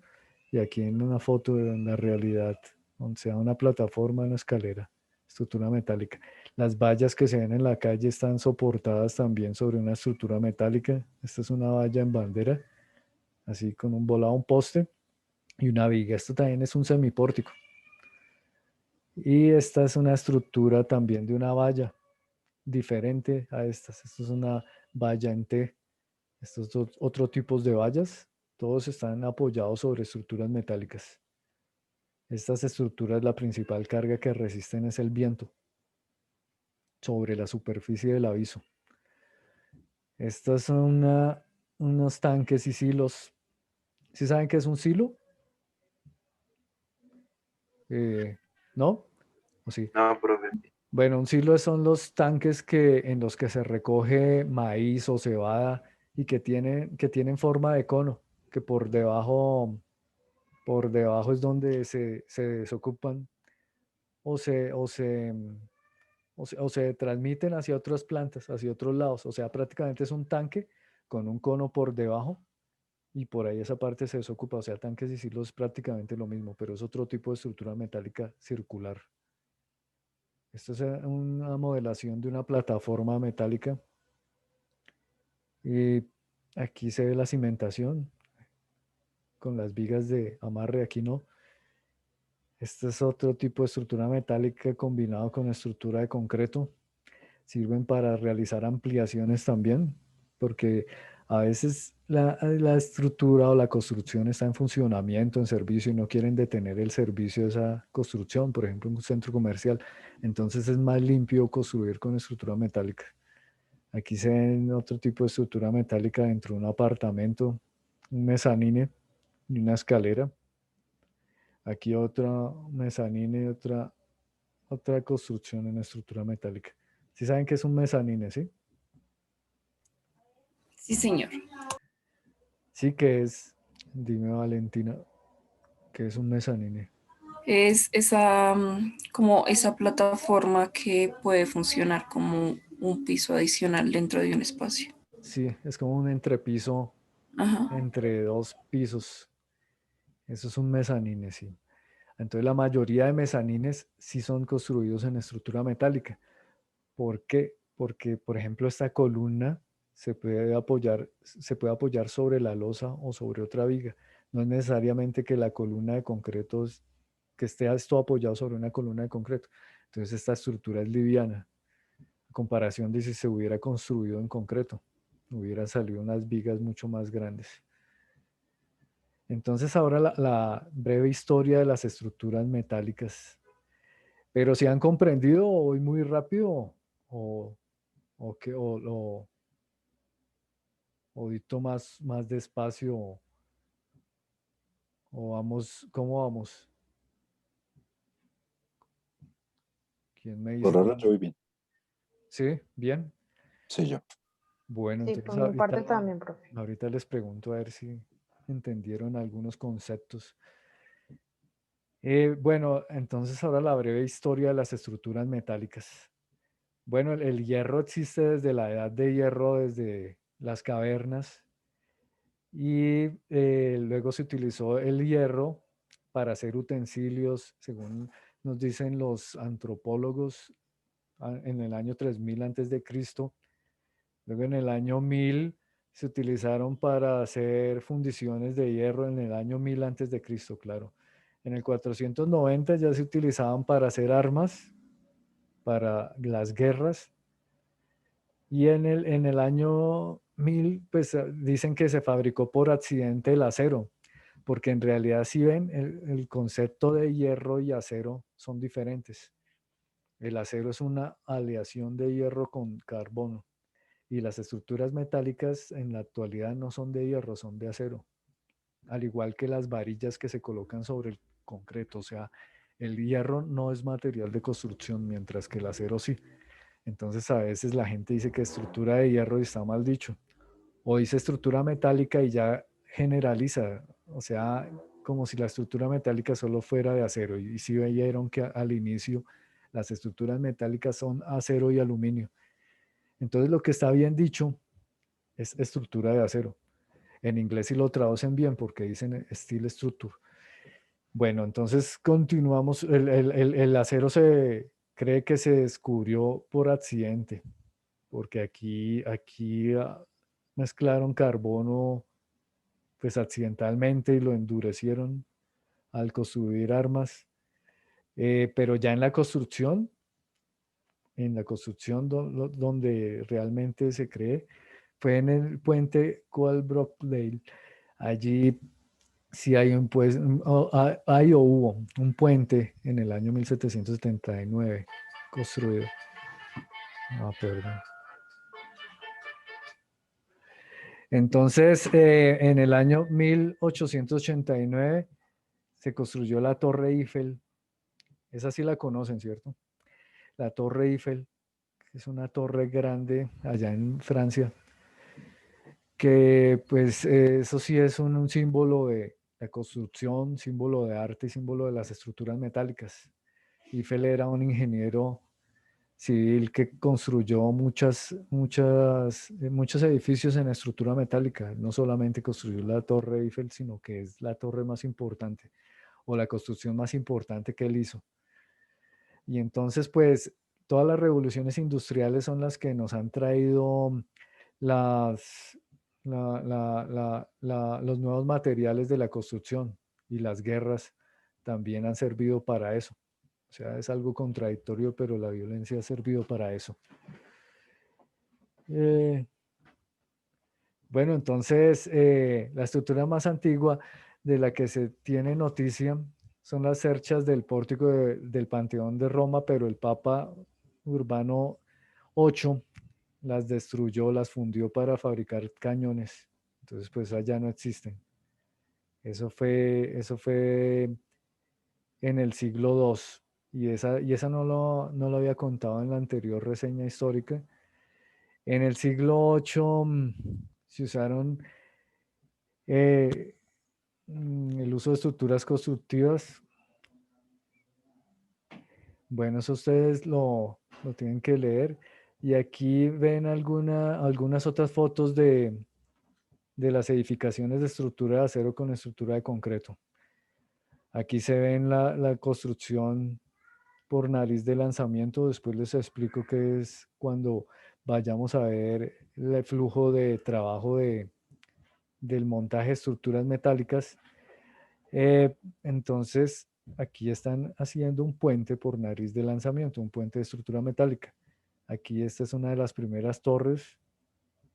y aquí en una foto de la realidad, donde sea una plataforma, una escalera, estructura metálica. Las vallas que se ven en la calle están soportadas también sobre una estructura metálica. Esta es una valla en bandera, así con un volado, un poste y una viga. Esto también es un semipórtico. Y esta es una estructura también de una valla diferente a estas. Esto es una valla en T. Estos otros tipos de vallas, todos están apoyados sobre estructuras metálicas. Estas estructuras, la principal carga que resisten es el viento sobre la superficie del aviso. Estos son unos tanques y silos. ¿Sí saben qué es un silo? ¿No? ¿O sí? No, profe. Bueno, un silo son los tanques en los que se recoge maíz o cebada y que tienen forma de cono, que por debajo es donde se desocupan o se transmiten hacia otras plantas, hacia otros lados. O sea, prácticamente es un tanque con un cono por debajo y por ahí esa parte se desocupa. O sea, tanques y silos es prácticamente lo mismo, pero es otro tipo de estructura metálica circular. Esto es una modelación de una plataforma metálica. Y aquí se ve la cimentación con las vigas de amarre, aquí no. Este es otro tipo de estructura metálica combinado con estructura de concreto. Sirven para realizar ampliaciones también, porque a veces la estructura o la construcción está en funcionamiento, en servicio, y no quieren detener el servicio de esa construcción, por ejemplo, en un centro comercial. Entonces es más limpio construir con estructura metálica. Aquí se ven otro tipo de estructura metálica dentro de un apartamento, un mezanine y una escalera. Aquí otra mezanine y otra construcción en estructura metálica. ¿Sí saben qué es un mezanine, sí? Sí, señor. Sí, que es, dime Valentina, ¿qué es un mezanine? Es esa, como esa plataforma que puede funcionar como un piso adicional dentro de un espacio. Sí, es como un entrepiso Ajá. entre dos pisos. Eso es un mezanine, sí. Entonces la mayoría de mezanines sí son construidos en estructura metálica. ¿Por qué? Porque, por ejemplo, esta columna se puede apoyar sobre la losa o sobre otra viga. No es necesariamente que la columna de concreto que esté esto apoyado sobre una columna de concreto. Entonces esta estructura es liviana, en comparación de si se hubiera construido en concreto. Hubieran salido unas vigas mucho más grandes. Entonces ahora la breve historia de las estructuras metálicas. Pero si han comprendido, voy muy rápido o, o dicto más despacio o vamos, ¿cómo vamos? ¿Quién me dice Por ahora yo cuándo? voy bien. ¿Sí? ¿Bien? Sí, yo. Bueno, Sí, entonces por mi parte también, profe. ahorita les pregunto a ver si entendieron algunos conceptos. Bueno, entonces ahora la breve historia de las estructuras metálicas. Bueno, el hierro existe desde la edad de hierro, desde las cavernas, y luego se utilizó el hierro para hacer utensilios, según nos dicen los antropólogos, en el año 3000 antes de Cristo. Luego en el año 1000 se utilizaron para hacer fundiciones de hierro en el año 1000 antes de Cristo, claro. En el 490 ya se utilizaban para hacer armas, para las guerras. Y en el año 1000, pues dicen que se fabricó por accidente el acero, porque en realidad si ven, el concepto de hierro y acero son diferentes. El acero es una aleación de hierro con carbono y las estructuras metálicas en la actualidad no son de hierro, son de acero, al igual que las varillas que se colocan sobre el concreto. O sea, el hierro no es material de construcción, mientras que el acero sí. Entonces a veces la gente dice que estructura de hierro y está mal dicho. O dice estructura metálica y ya generaliza. O sea, como si la estructura metálica solo fuera de acero. Y si vieron que al inicio las estructuras metálicas son acero y aluminio. Entonces lo que está bien dicho es estructura de acero. En inglés sí lo traducen bien porque dicen steel structure. Bueno, entonces continuamos. El acero se cree que se descubrió por accidente, porque aquí mezclaron carbono pues accidentalmente y lo endurecieron al construir armas. Pero ya en la construcción donde realmente se cree, fue en el puente Coalbrookdale. Allí sí hay o hubo un puente en el año 1779 construido. Perdón. Entonces, en el año 1889 se construyó la Torre Eiffel Esa sí la conocen, ¿cierto? La Torre Eiffel, que es una torre grande allá en Francia, que pues eso sí es un símbolo de la construcción, símbolo de arte, símbolo de las estructuras metálicas. Eiffel era un ingeniero civil que construyó muchos edificios en estructura metálica. No solamente construyó la Torre Eiffel, sino que es la torre más importante o la construcción más importante que él hizo. Y entonces, pues, todas las revoluciones industriales son las que nos han traído las, los nuevos materiales de la construcción, y las guerras también han servido para eso. O sea, es algo contradictorio, pero la violencia ha servido para eso. Bueno, entonces, la estructura más antigua de la que se tiene noticia son las cerchas del pórtico del Panteón de Roma, pero el Papa Urbano VIII las destruyó, las fundió para fabricar cañones. Entonces, pues allá no existen. Eso fue en el siglo II. Y esa no lo había contado en la anterior reseña histórica. En el siglo VIII se usaron el uso de estructuras constructivas. Bueno, eso ustedes lo tienen que leer. Y aquí ven algunas otras fotos de las edificaciones de estructura de acero con estructura de concreto. Aquí se ven la construcción por nariz de lanzamiento. Después les explico qué es cuando vayamos a ver el flujo de trabajo del montaje de estructuras metálicas. Entonces, aquí están haciendo un puente por nariz de lanzamiento, un puente de estructura metálica. Aquí esta es una de las primeras torres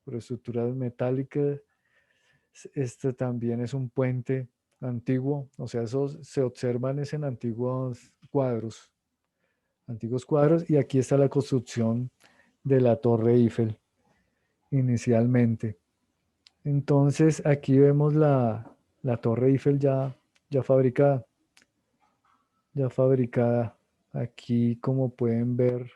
por estructuras metálicas. Este también es un puente antiguo, o sea, esos se observan en antiguos cuadros. Y aquí está la construcción de la Torre Eiffel inicialmente. Entonces, aquí vemos la Torre Eiffel ya fabricada. Ya fabricada. Aquí, como pueden ver,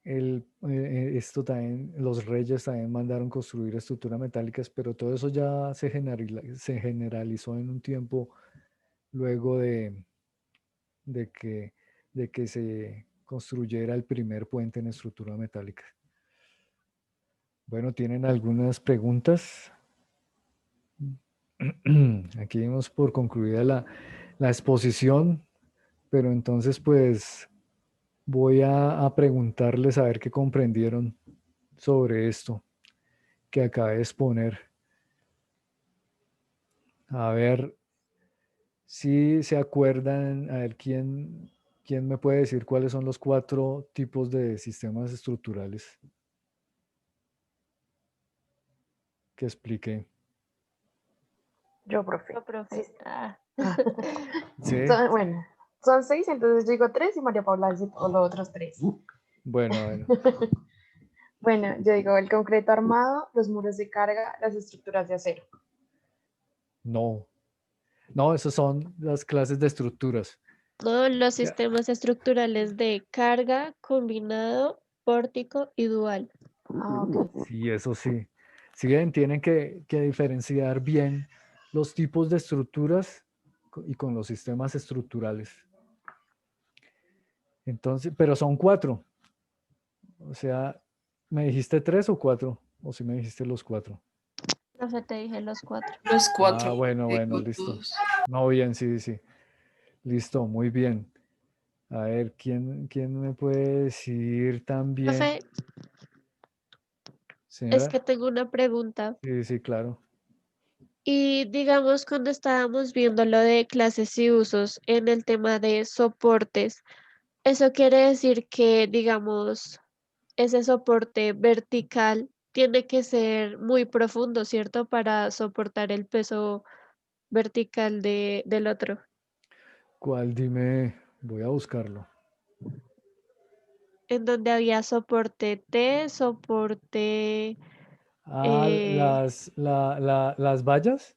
esto también, los reyes también mandaron construir estructuras metálicas, pero todo eso ya se generalizó en un tiempo luego de que se construyera el primer puente en estructura metálica. Bueno, ¿tienen algunas preguntas? Aquí dimos por concluida la exposición, pero entonces pues voy a preguntarles a ver qué comprendieron sobre esto que acabé de exponer. A ver si se acuerdan, a ver quién me puede decir cuáles son los 4 tipos de sistemas estructurales que expliqué. Yo, profe. No, profe. Ah. ¿Sí? Bueno, son 6, entonces yo digo 3 y María Paula dice los otros 3. Bueno. Bueno, yo digo el concreto armado, los muros de carga, las estructuras de acero. No, esas son las clases de estructuras. No, los Ya. sistemas estructurales de carga, combinado, pórtico y dual. Ok. Sí, eso sí. Sí, ven, tienen que diferenciar bien los tipos de estructuras y con los sistemas estructurales. Entonces, pero son 4. O sea, ¿me dijiste 3 o 4? ¿O si me dijiste los 4? Profe, te dije los 4. Los 4. Ah, bueno, listo. No, bien, sí. Listo, muy bien. A ver, ¿quién me puede decir también? Profe, Señora. es que tengo una pregunta. Sí, claro. Y digamos, cuando estábamos viendo lo de clases y usos en el tema de soportes, eso quiere decir que, digamos, ese soporte vertical tiene que ser muy profundo, ¿cierto? Para soportar el peso vertical del otro. ¿Cuál? Dime, voy a buscarlo. En donde había soporte T, soporte... Ah, las vallas.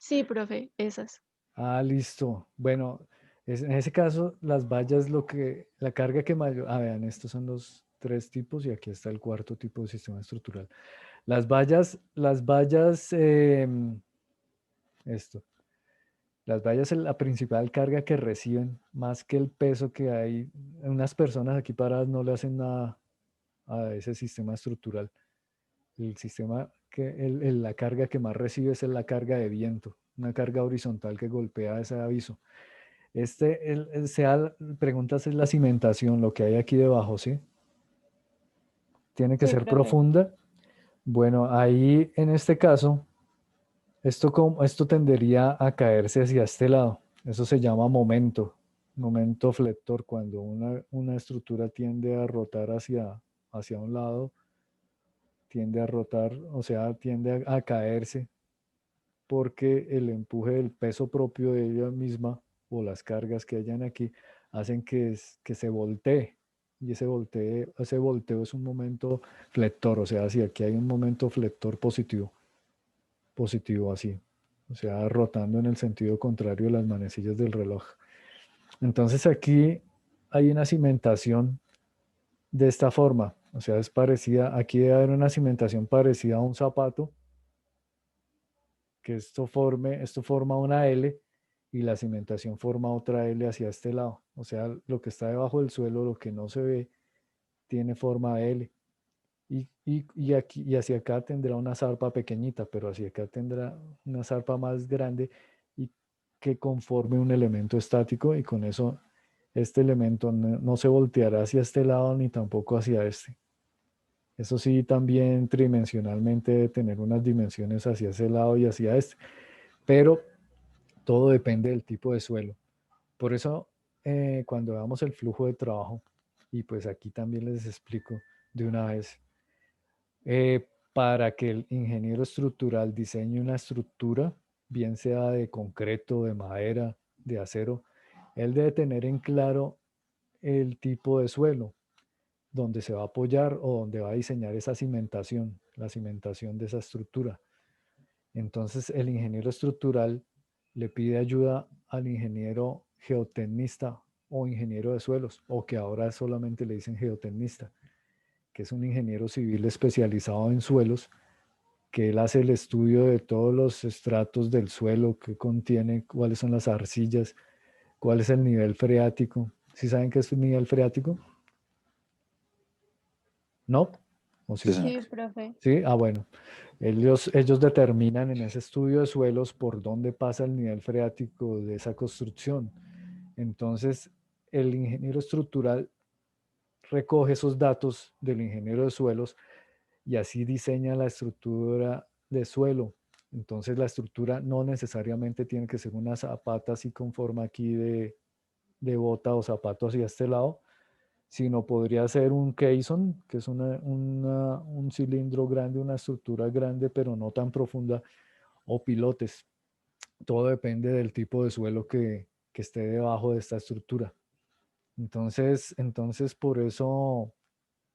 Sí, profe, esas. Ah, listo. Bueno, en ese caso, las vallas, la carga que mayor, vean, estos son los tres tipos y aquí está el cuarto tipo de sistema estructural. Las vallas, esto, las vallas es la principal carga que reciben, más que el peso que hay. Unas personas aquí paradas no le hacen nada a ese sistema estructural. El sistema la carga que más recibe es la carga de viento, una carga horizontal que golpea ese aviso. Preguntas es la cimentación, lo que hay aquí debajo, ¿sí? Tiene que Sí, ser profe. profunda. Bueno, ahí en este caso, esto tendería a caerse hacia este lado. Eso se llama momento flector, cuando una estructura tiende a rotar hacia un lado, tiende a rotar, o sea, tiende a caerse porque el empuje del peso propio de ella misma o las cargas que hayan aquí hacen que se voltee. Y ese volteo es un momento flector, o sea, si aquí hay un momento flector positivo así, o sea, rotando en el sentido contrario de las manecillas del reloj. Entonces aquí hay una cimentación de esta forma, o sea, es parecida, aquí debe haber una cimentación parecida a un zapato, que esto forma una L y la cimentación forma otra L hacia este lado. O sea, lo que está debajo del suelo, lo que no se ve, tiene forma de L. Y hacia acá tendrá una zarpa pequeñita, pero hacia acá tendrá una zarpa más grande y que conforme un elemento estático y con eso este elemento no se volteará hacia este lado ni tampoco hacia este. Eso sí, también tridimensionalmente debe tener unas dimensiones hacia ese lado y hacia este. Pero todo depende del tipo de suelo. Por eso, cuando veamos el flujo de trabajo, y pues aquí también les explico de una vez, para que el ingeniero estructural diseñe una estructura, bien sea de concreto, de madera, de acero, él debe tener en claro el tipo de suelo donde se va a apoyar o donde va a diseñar esa cimentación, la cimentación de esa estructura. Entonces, el ingeniero estructural le pide ayuda al ingeniero geotecnista o ingeniero de suelos, o que ahora solamente le dicen geotecnista, que es un ingeniero civil especializado en suelos, que él hace el estudio de todos los estratos del suelo, que contiene, cuáles son las arcillas, cuál es el nivel freático. ¿Sí saben qué es un nivel freático? ¿No? ¿O Sí, sí? señor. Sí, profe. Sí, bueno. Ellos determinan en ese estudio de suelos por dónde pasa el nivel freático de esa construcción. Entonces, el ingeniero estructural recoge esos datos del ingeniero de suelos y así diseña la estructura de suelo. Entonces, la estructura no necesariamente tiene que ser una zapata así con forma aquí de bota o zapato hacia este lado, sino podría ser un caisson, que es un cilindro grande, una estructura grande, pero no tan profunda, o pilotes. Todo depende del tipo de suelo que esté debajo de esta estructura. Entonces por eso,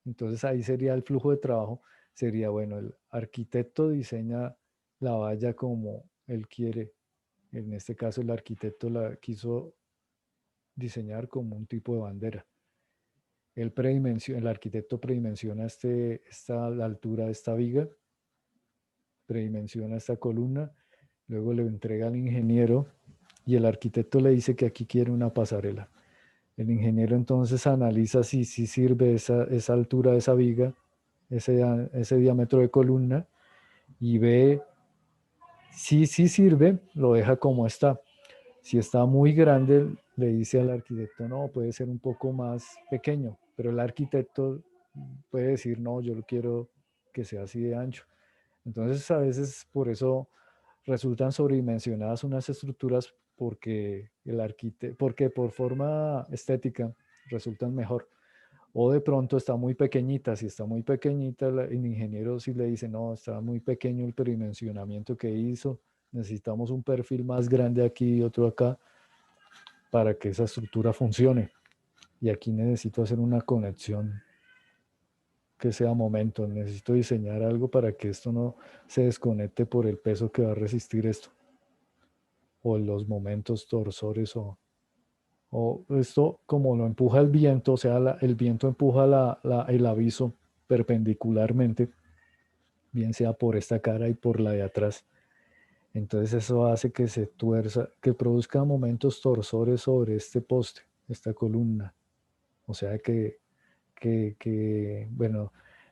entonces ahí sería el flujo de trabajo, sería, bueno, el arquitecto diseña la valla como él quiere. En este caso, el arquitecto la quiso diseñar como un tipo de bandera. El arquitecto predimensiona la altura de esta viga, predimensiona esta columna, luego le entrega al ingeniero y el arquitecto le dice que aquí quiere una pasarela. El ingeniero entonces analiza si sirve esa altura de esa viga, ese diámetro de columna, y ve si sirve, lo deja como está. Si está muy grande, le dice al arquitecto, no, puede ser un poco más pequeño, pero el arquitecto puede decir, no, yo lo quiero que sea así de ancho. Entonces, a veces por eso resultan sobredimensionadas unas estructuras porque por forma estética resultan mejor. O de pronto está muy pequeñita. Si está muy pequeñita, el ingeniero sí le dice, no, está muy pequeño el predimensionamiento que hizo. Necesitamos un perfil más grande aquí y otro acá para que esa estructura funcione. Y aquí necesito hacer una conexión que sea momento. Necesito diseñar algo para que esto no se desconecte por el peso que va a resistir esto. o los momentos torsores o esto como lo empuja el viento, o sea, el viento empuja el aviso perpendicularmente, bien sea por esta cara y por la de atrás. Entonces eso hace que se tuerza, que produzca momentos torsores sobre este poste, esta columna. O sea bueno,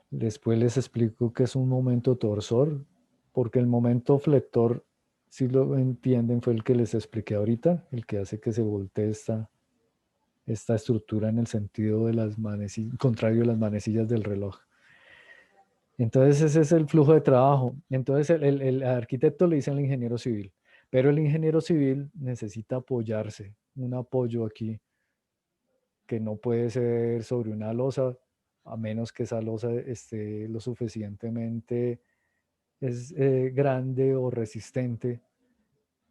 después les explico qué es un momento torsor, porque el momento flector, si lo entienden, fue el que les expliqué ahorita, el que hace que se voltee esta estructura en el sentido de las contrario a las manecillas del reloj. Entonces ese es el flujo de trabajo. Entonces el arquitecto le dice al ingeniero civil, pero el ingeniero civil necesita apoyarse, un apoyo aquí que no puede ser sobre una losa, a menos que esa losa esté lo suficientemente grande o resistente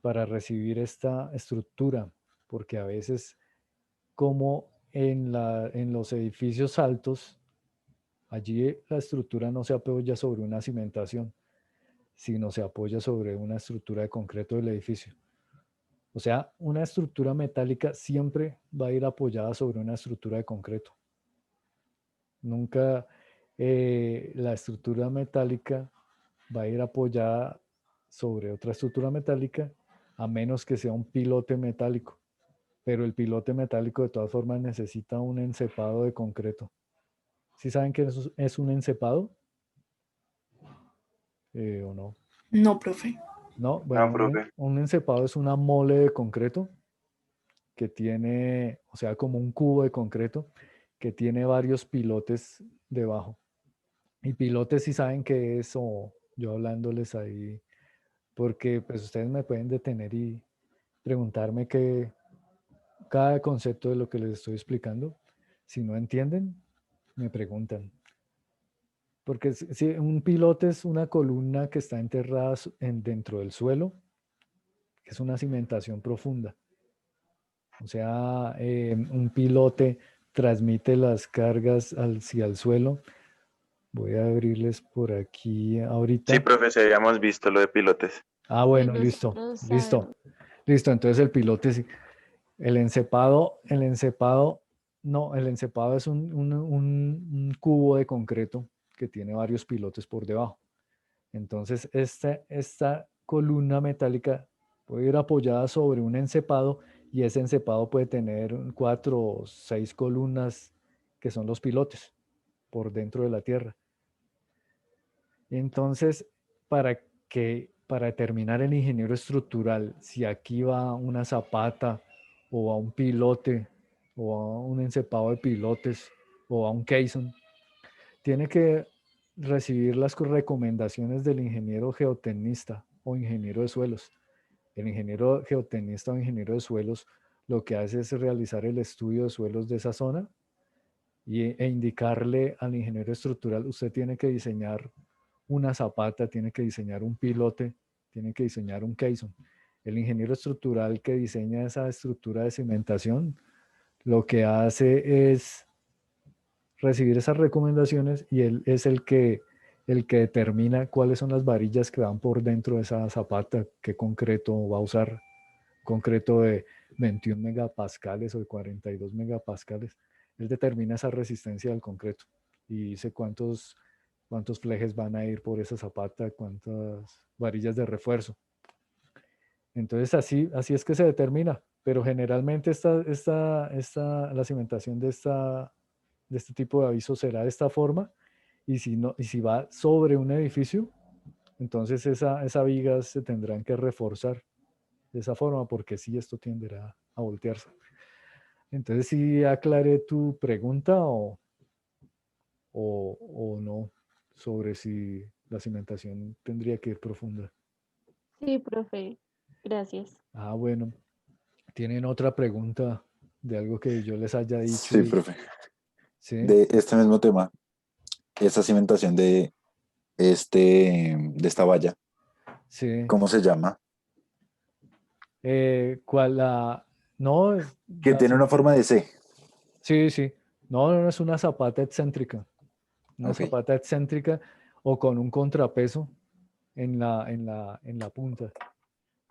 para recibir esta estructura, porque a veces como en los edificios altos, allí la estructura no se apoya sobre una cimentación, sino se apoya sobre una estructura de concreto del edificio. O sea, una estructura metálica siempre va a ir apoyada sobre una estructura de concreto. Nunca la estructura metálica va a ir apoyada sobre otra estructura metálica, a menos que sea un pilote metálico. Pero el pilote metálico de todas formas necesita un encepado de concreto. ¿Sí saben qué es un encepado? ¿O no? No, profe. No, bueno, profe. un encepado es una mole de concreto que tiene, o sea, como un cubo de concreto que tiene varios pilotes debajo. Y pilotes si saben qué es, o yo hablándoles ahí, porque pues ustedes me pueden detener y preguntarme cada concepto de lo que les estoy explicando. Si no entienden, me preguntan. Porque si un pilote es una columna que está enterrada dentro del suelo, que es una cimentación profunda. O sea, un pilote transmite las cargas hacia el suelo. Voy a abrirles por aquí ahorita. Sí, profe, sí habíamos visto lo de pilotes. Ah, bueno, Sí, listo, nosotros listo, sabemos. listo. Entonces el pilote, sí. El encepado es un cubo de concreto que tiene varios pilotes por debajo. Entonces esta columna metálica puede ir apoyada sobre un encepado y ese encepado puede tener 4 o 6 columnas que son los pilotes por dentro de la tierra. Entonces, para determinar el ingeniero estructural, si aquí va una zapata o a un pilote o a un encepado de pilotes o a un caisson, tiene que recibir las recomendaciones del ingeniero geotecnista o ingeniero de suelos. El ingeniero geotecnista o ingeniero de suelos lo que hace es realizar el estudio de suelos de esa zona e indicarle al ingeniero estructural, usted tiene que diseñar una zapata, tiene que diseñar un pilote, tiene que diseñar un caisson. El ingeniero estructural que diseña esa estructura de cimentación, lo que hace es recibir esas recomendaciones y él es el que determina cuáles son las varillas que van por dentro de esa zapata, qué concreto va a usar, concreto de 21 megapascales o de 42 megapascales. Él determina esa resistencia del concreto y dice cuántos flejes van a ir por esa zapata, cuántas varillas de refuerzo. Entonces así es que se determina, pero generalmente la cimentación de este tipo de aviso será de esta forma, y si va sobre un edificio, entonces esa viga se tendrán que reforzar de esa forma, porque sí, esto tenderá a voltearse. Entonces, ¿sí aclaré tu pregunta o no sobre si la cimentación tendría que ir profunda? Sí, profe. Gracias. Ah, bueno. ¿Tienen otra pregunta de algo que yo les haya dicho? Sí, profe. ¿Sí? De este mismo tema, esa cimentación de esta valla, Sí. ¿cómo se llama? ¿Cuál no, Que tiene una forma de C. sí, sí. No, es una zapata excéntrica. Una Ok. zapata excéntrica o con un contrapeso en la punta.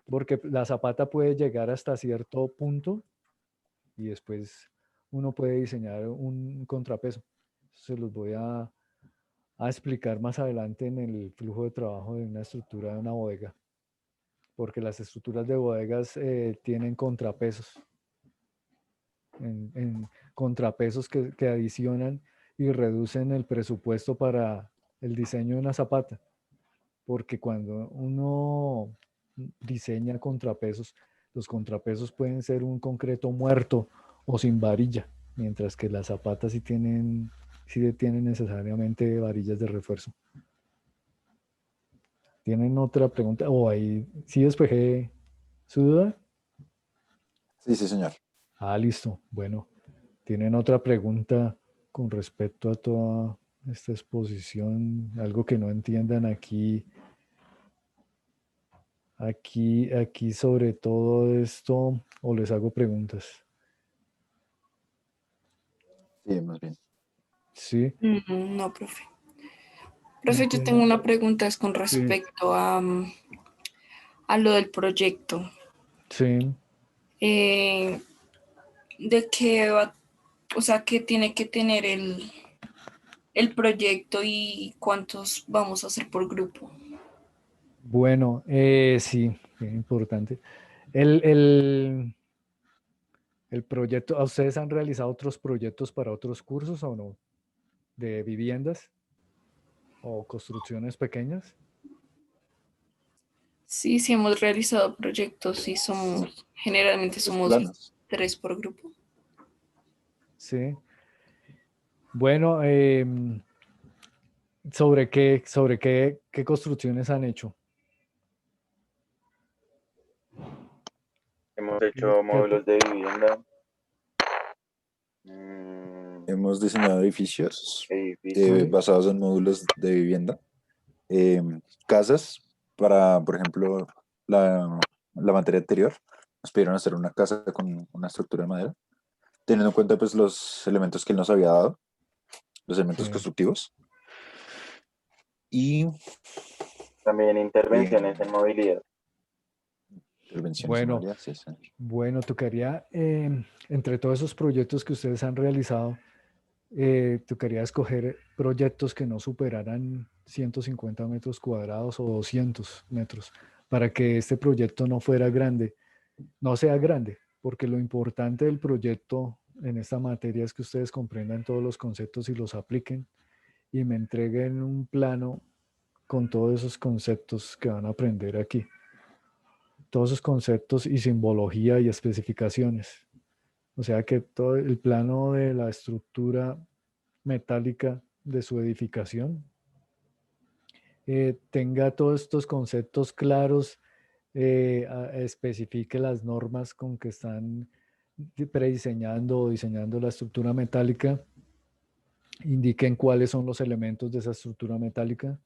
porque la zapata puede llegar hasta cierto punto y después uno puede diseñar un contrapeso. Se los voy a explicar más adelante en el flujo de trabajo de una estructura de una bodega, porque las estructuras de bodegas tienen contrapesos, en contrapesos que adicionan y reducen el presupuesto para el diseño de una zapata, porque cuando uno diseña contrapesos, los contrapesos pueden ser un concreto muerto o sin varilla, mientras que las zapatas sí tienen necesariamente varillas de refuerzo. ¿Tienen otra pregunta? ¿O ahí sí despejé su duda? Sí, sí, señor. Ah, listo. Bueno, ¿tienen otra pregunta con respecto a toda esta exposición? Algo que no entiendan aquí. Aquí sobre todo esto, o les hago preguntas. Sí, más bien. Sí. No, profe. Profe, yo Entiendo. tengo una pregunta es con Sí. respecto a lo del proyecto. Sí. ¿De qué va, o sea, qué tiene que tener el proyecto y cuántos vamos a hacer por grupo? Bueno, sí, bien importante. El proyecto, ¿a ustedes han realizado otros proyectos para otros cursos o no? ¿De viviendas o construcciones pequeñas? Sí, sí hemos realizado proyectos y generalmente Los somos planos. 3 por grupo. Sí. Bueno, sobre qué construcciones han hecho? Hemos ¿Qué- hecho qué- módulos de vivienda, Hemos diseñado edificios edificios, basados en módulos de vivienda, casas para, por ejemplo, la materia anterior. Nos pidieron hacer una casa con una estructura de madera, teniendo en cuenta pues los elementos que él nos había dado, los elementos Sí. constructivos. Y también eh, intervenciones en movilidad. intervenciones en Bueno, área, sí, sí. bueno, tocaría, entre todos esos proyectos que ustedes han realizado, tocaría escoger proyectos que no superaran 150 metros cuadrados o 200 metros para que este proyecto no fuera grande, no sea grande, porque lo importante del proyecto en esta materia es que ustedes comprendan todos los conceptos y los apliquen y me entreguen un plano con todos esos conceptos que van a aprender aquí, todos esos conceptos y simbología y especificaciones. O sea que todo el plano de la estructura metálica de su edificación tenga todos estos conceptos claros, especifique las normas con que están prediseñando o diseñando la estructura metálica, indiquen cuáles son los elementos de esa estructura metálica.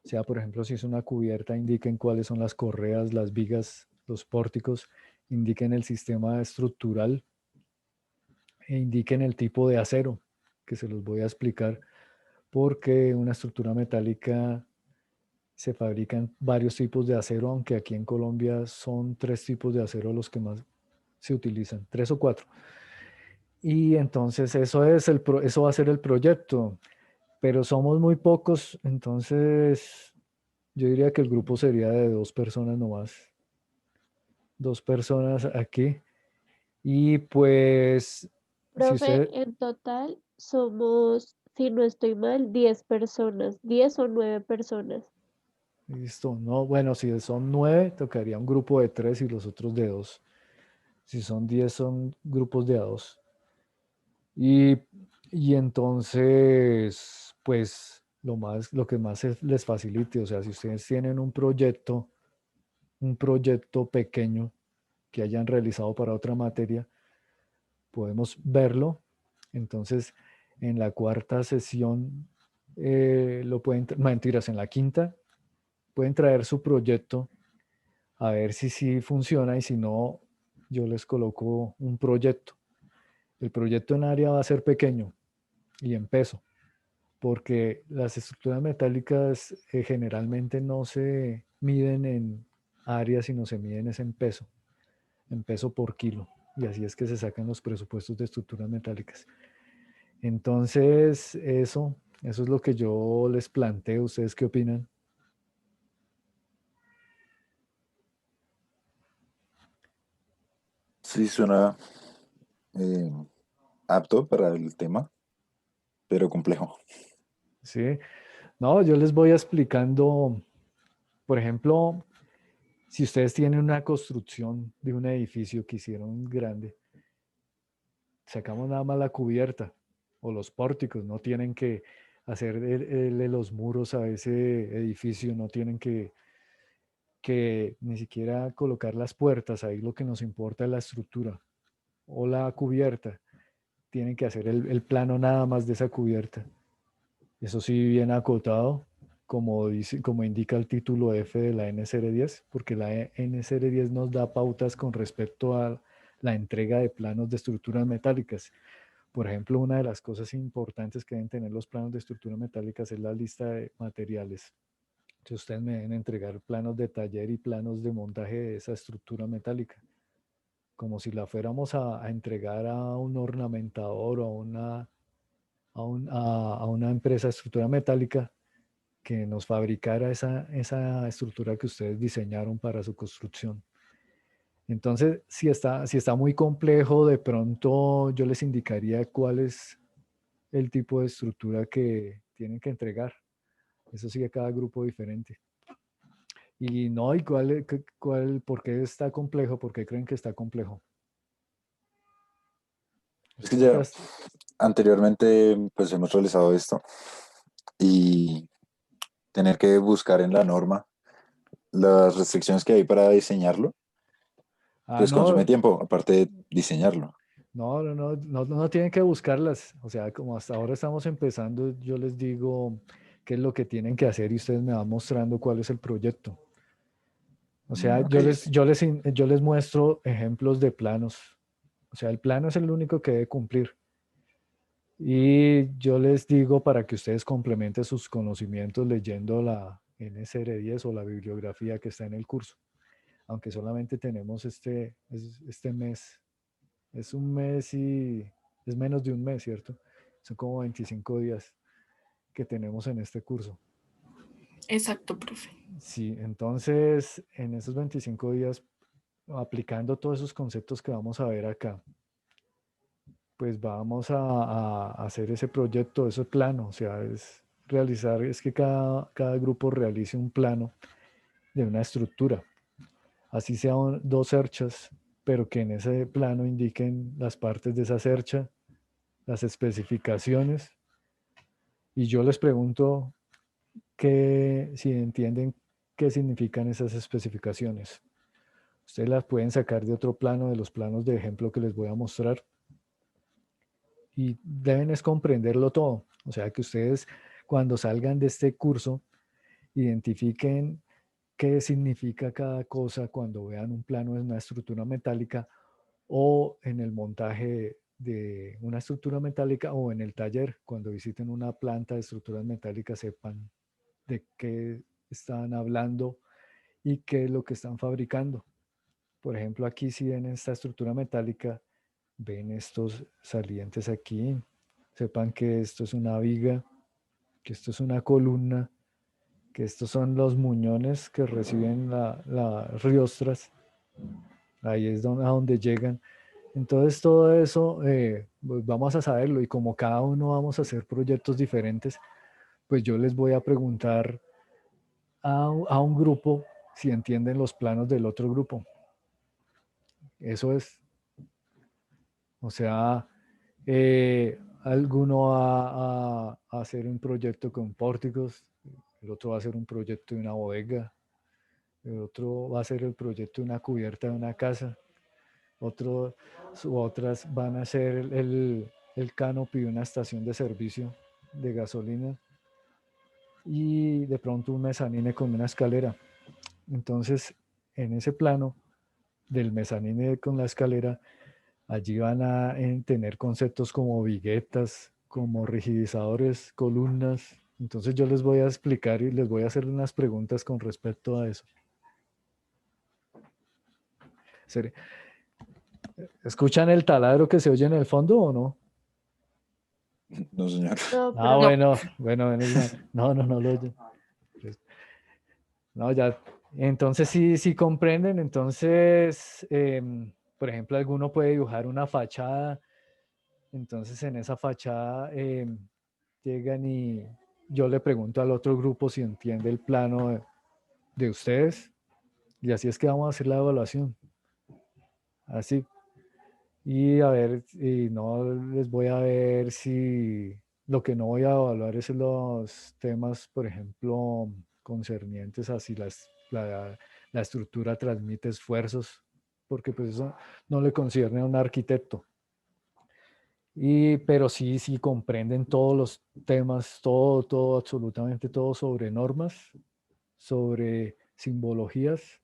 O sea, por ejemplo, si es una cubierta, indiquen cuáles son las correas, las vigas, los pórticos, indiquen el sistema estructural e indiquen el tipo de acero, que se los voy a explicar, porque una estructura metálica se fabrican varios tipos de acero, aunque aquí en Colombia son 3 tipos de acero los que más se utilizan, 3 o 4. Y entonces eso va a ser el proyecto, pero somos muy pocos, entonces yo diría que el grupo sería de 2 personas nomás, 2 personas aquí. Y pues, si Profe, usted, en total somos, si no estoy mal, 10 personas, 10 o 9 personas. listo, no, bueno, si son 9, tocaría un grupo de 3 y los otros de 2. Si son 10, son grupos de a 2. Y, y entonces, pues, lo que más les facilite, o sea, si ustedes tienen un proyecto pequeño que hayan realizado para otra materia, podemos verlo. Entonces, en la cuarta sesión, lo pueden, mentiras, en la quinta, pueden traer su proyecto a ver si sí funciona y si no, yo les coloco un proyecto. El proyecto en área va a ser pequeño y en peso, porque las estructuras metálicas generalmente no se miden en área, sino se miden es en peso por kilo. Y así es que se sacan los presupuestos de estructuras metálicas. Entonces, eso es lo que yo les planteo. ¿Ustedes qué opinan? Sí, suena eh, apto para el tema, pero complejo. Sí. No, yo les voy explicando, por ejemplo, si ustedes tienen una construcción de un edificio que hicieron grande, sacamos nada más la cubierta o los pórticos, no tienen que hacer los muros a ese edificio, no tienen que ni siquiera colocar las puertas, ahí lo que nos importa es la estructura o la cubierta, tienen que hacer el plano nada más de esa cubierta. Eso sí, bien acotado, como dice, como indica el título F de la NSR10, porque la NSR10 nos da pautas con respecto a la entrega de planos de estructuras metálicas. Por ejemplo, una de las cosas importantes que deben tener los planos de estructuras metálicas es la lista de materiales. Entonces, ustedes me deben entregar planos de taller y planos de montaje de esa estructura metálica, como si la fuéramos a entregar a un ornamentador o a una empresa de estructura metálica que nos fabricara esa estructura que ustedes diseñaron para su construcción. Entonces, si está muy complejo, de pronto yo les indicaría cuál es el tipo de estructura que tienen que entregar. Eso sí, a cada grupo diferente. Y no, ¿y por qué está complejo? ¿Por qué creen que está complejo? Es que Ustedes ya anteriormente pues hemos realizado esto y tener que buscar en la norma las restricciones que hay para diseñarlo, pues consume no, tiempo, aparte de diseñarlo. no tienen que buscarlas. O sea, como hasta ahora estamos empezando, yo les digo qué es lo que tienen que hacer y ustedes me van mostrando cuál es el proyecto. O sea, Ok, ok. yo les muestro ejemplos de planos. O sea, el plano es el único que debe cumplir. Y yo les digo para que ustedes complementen sus conocimientos leyendo la NSR10 o la bibliografía que está en el curso. Aunque solamente tenemos este mes. Es un mes y es menos de un mes, ¿cierto? Son como 25 días que tenemos en este curso. Exacto, profe. Sí, entonces en esos 25 días, aplicando todos esos conceptos que vamos a ver acá, pues vamos a hacer ese proyecto, ese plano, o sea, es que cada grupo realice un plano de una estructura, así sean dos cerchas, pero que en ese plano indiquen las partes de esa cercha, las especificaciones, y yo les pregunto si entienden qué significan esas especificaciones. Ustedes las pueden sacar de otro plano, de los planos de ejemplo que les voy a mostrar, y deben es comprenderlo todo. O sea, que ustedes cuando salgan de este curso identifiquen qué significa cada cosa cuando vean un plano de una estructura metálica o en el montaje de una estructura metálica o en el taller, cuando visiten una planta de estructuras metálicas, sepan de qué están hablando y qué es lo que están fabricando. Por ejemplo, aquí si ven esta estructura metálica, ven estos salientes aquí, sepan que esto es una viga, que esto es una columna, que estos son los muñones que reciben las riostras, ahí es a donde llegan. Entonces todo eso pues vamos a saberlo y como cada uno vamos a hacer proyectos diferentes, pues yo les voy a preguntar a un grupo si entienden los planos del otro grupo. Eso es, o sea, alguno va a hacer un proyecto con pórticos, el otro va a hacer un proyecto de una bodega, el otro va a hacer el proyecto de una cubierta de una casa, otras van a hacer el canopy de una estación de servicio de gasolina y de pronto un mezanine con una escalera. Entonces, en ese plano del mezanine con la escalera, allí van a tener conceptos como viguetas, como rigidizadores, columnas. Entonces yo les voy a explicar y les voy a hacer unas preguntas con respecto a eso. ¿Escuchan el taladro que se oye en el fondo o no? No, señor. No, Ah, pero bueno, menos mal. No lo oyen. No, ya. Entonces sí comprenden. Entonces, por ejemplo, alguno puede dibujar una fachada. Entonces, en esa fachada llegan y yo le pregunto al otro grupo si entiende el plano de ustedes. Y así es que vamos a hacer la evaluación. Así. Y a ver, y no les voy a ver si lo que no voy a evaluar es los temas, por ejemplo, concernientes a si la estructura transmite esfuerzos, porque pues eso no le concierne a un arquitecto. Pero sí comprenden todos los temas, todo, absolutamente todo sobre normas, sobre simbologías,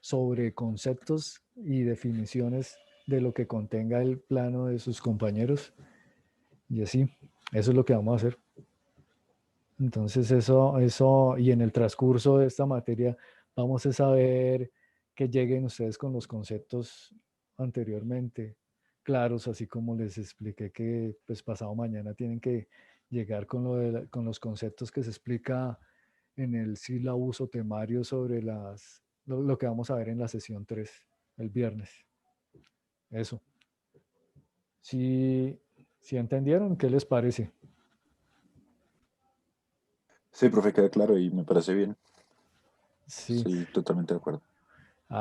sobre conceptos y definiciones de lo que contenga el plano de sus compañeros. Y así, eso es lo que vamos a hacer. Entonces eso, y en el transcurso de esta materia vamos a saber que lleguen ustedes con los conceptos anteriormente claros, así como les expliqué que pues pasado mañana tienen que llegar con, con los conceptos que se explica en el sílabus o temario sobre lo que vamos a ver en la sesión 3 el viernes. Eso. Si entendieron, ¿qué les parece? Sí, profe, queda claro y me parece bien. Sí. Sí, totalmente de acuerdo.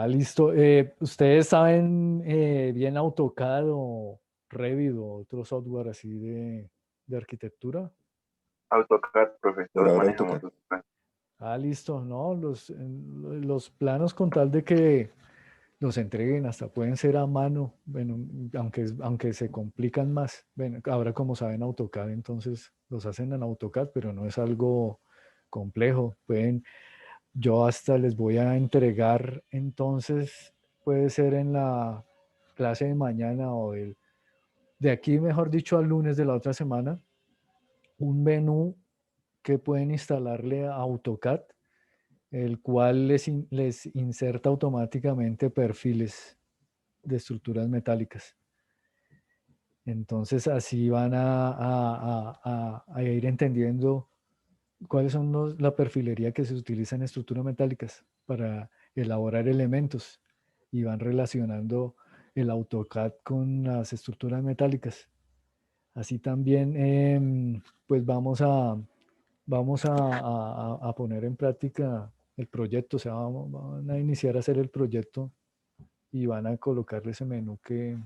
Listo. ¿Ustedes saben bien AutoCAD o Revit o otro software así de arquitectura? AutoCAD, profe, Por todos ahora manejamos AutoCAD. AutoCAD. Listo. No, los planos con tal de que los entreguen, hasta pueden ser a mano, bueno, aunque se complican más. Bueno, ahora como saben AutoCAD, entonces los hacen en AutoCAD, pero no es algo complejo. Yo hasta les voy a entregar, entonces puede ser en la clase de mañana o de aquí, mejor dicho, al lunes de la otra semana, un menú que pueden instalarle a AutoCAD, el cual les inserta automáticamente perfiles de estructuras metálicas. Entonces así van a ir entendiendo cuáles son la perfilería que se utiliza en estructuras metálicas para elaborar elementos y van relacionando el AutoCAD con las estructuras metálicas. Así también, pues vamos a poner en práctica el proyecto, o sea, van a iniciar a hacer el proyecto y van a colocarle ese menú que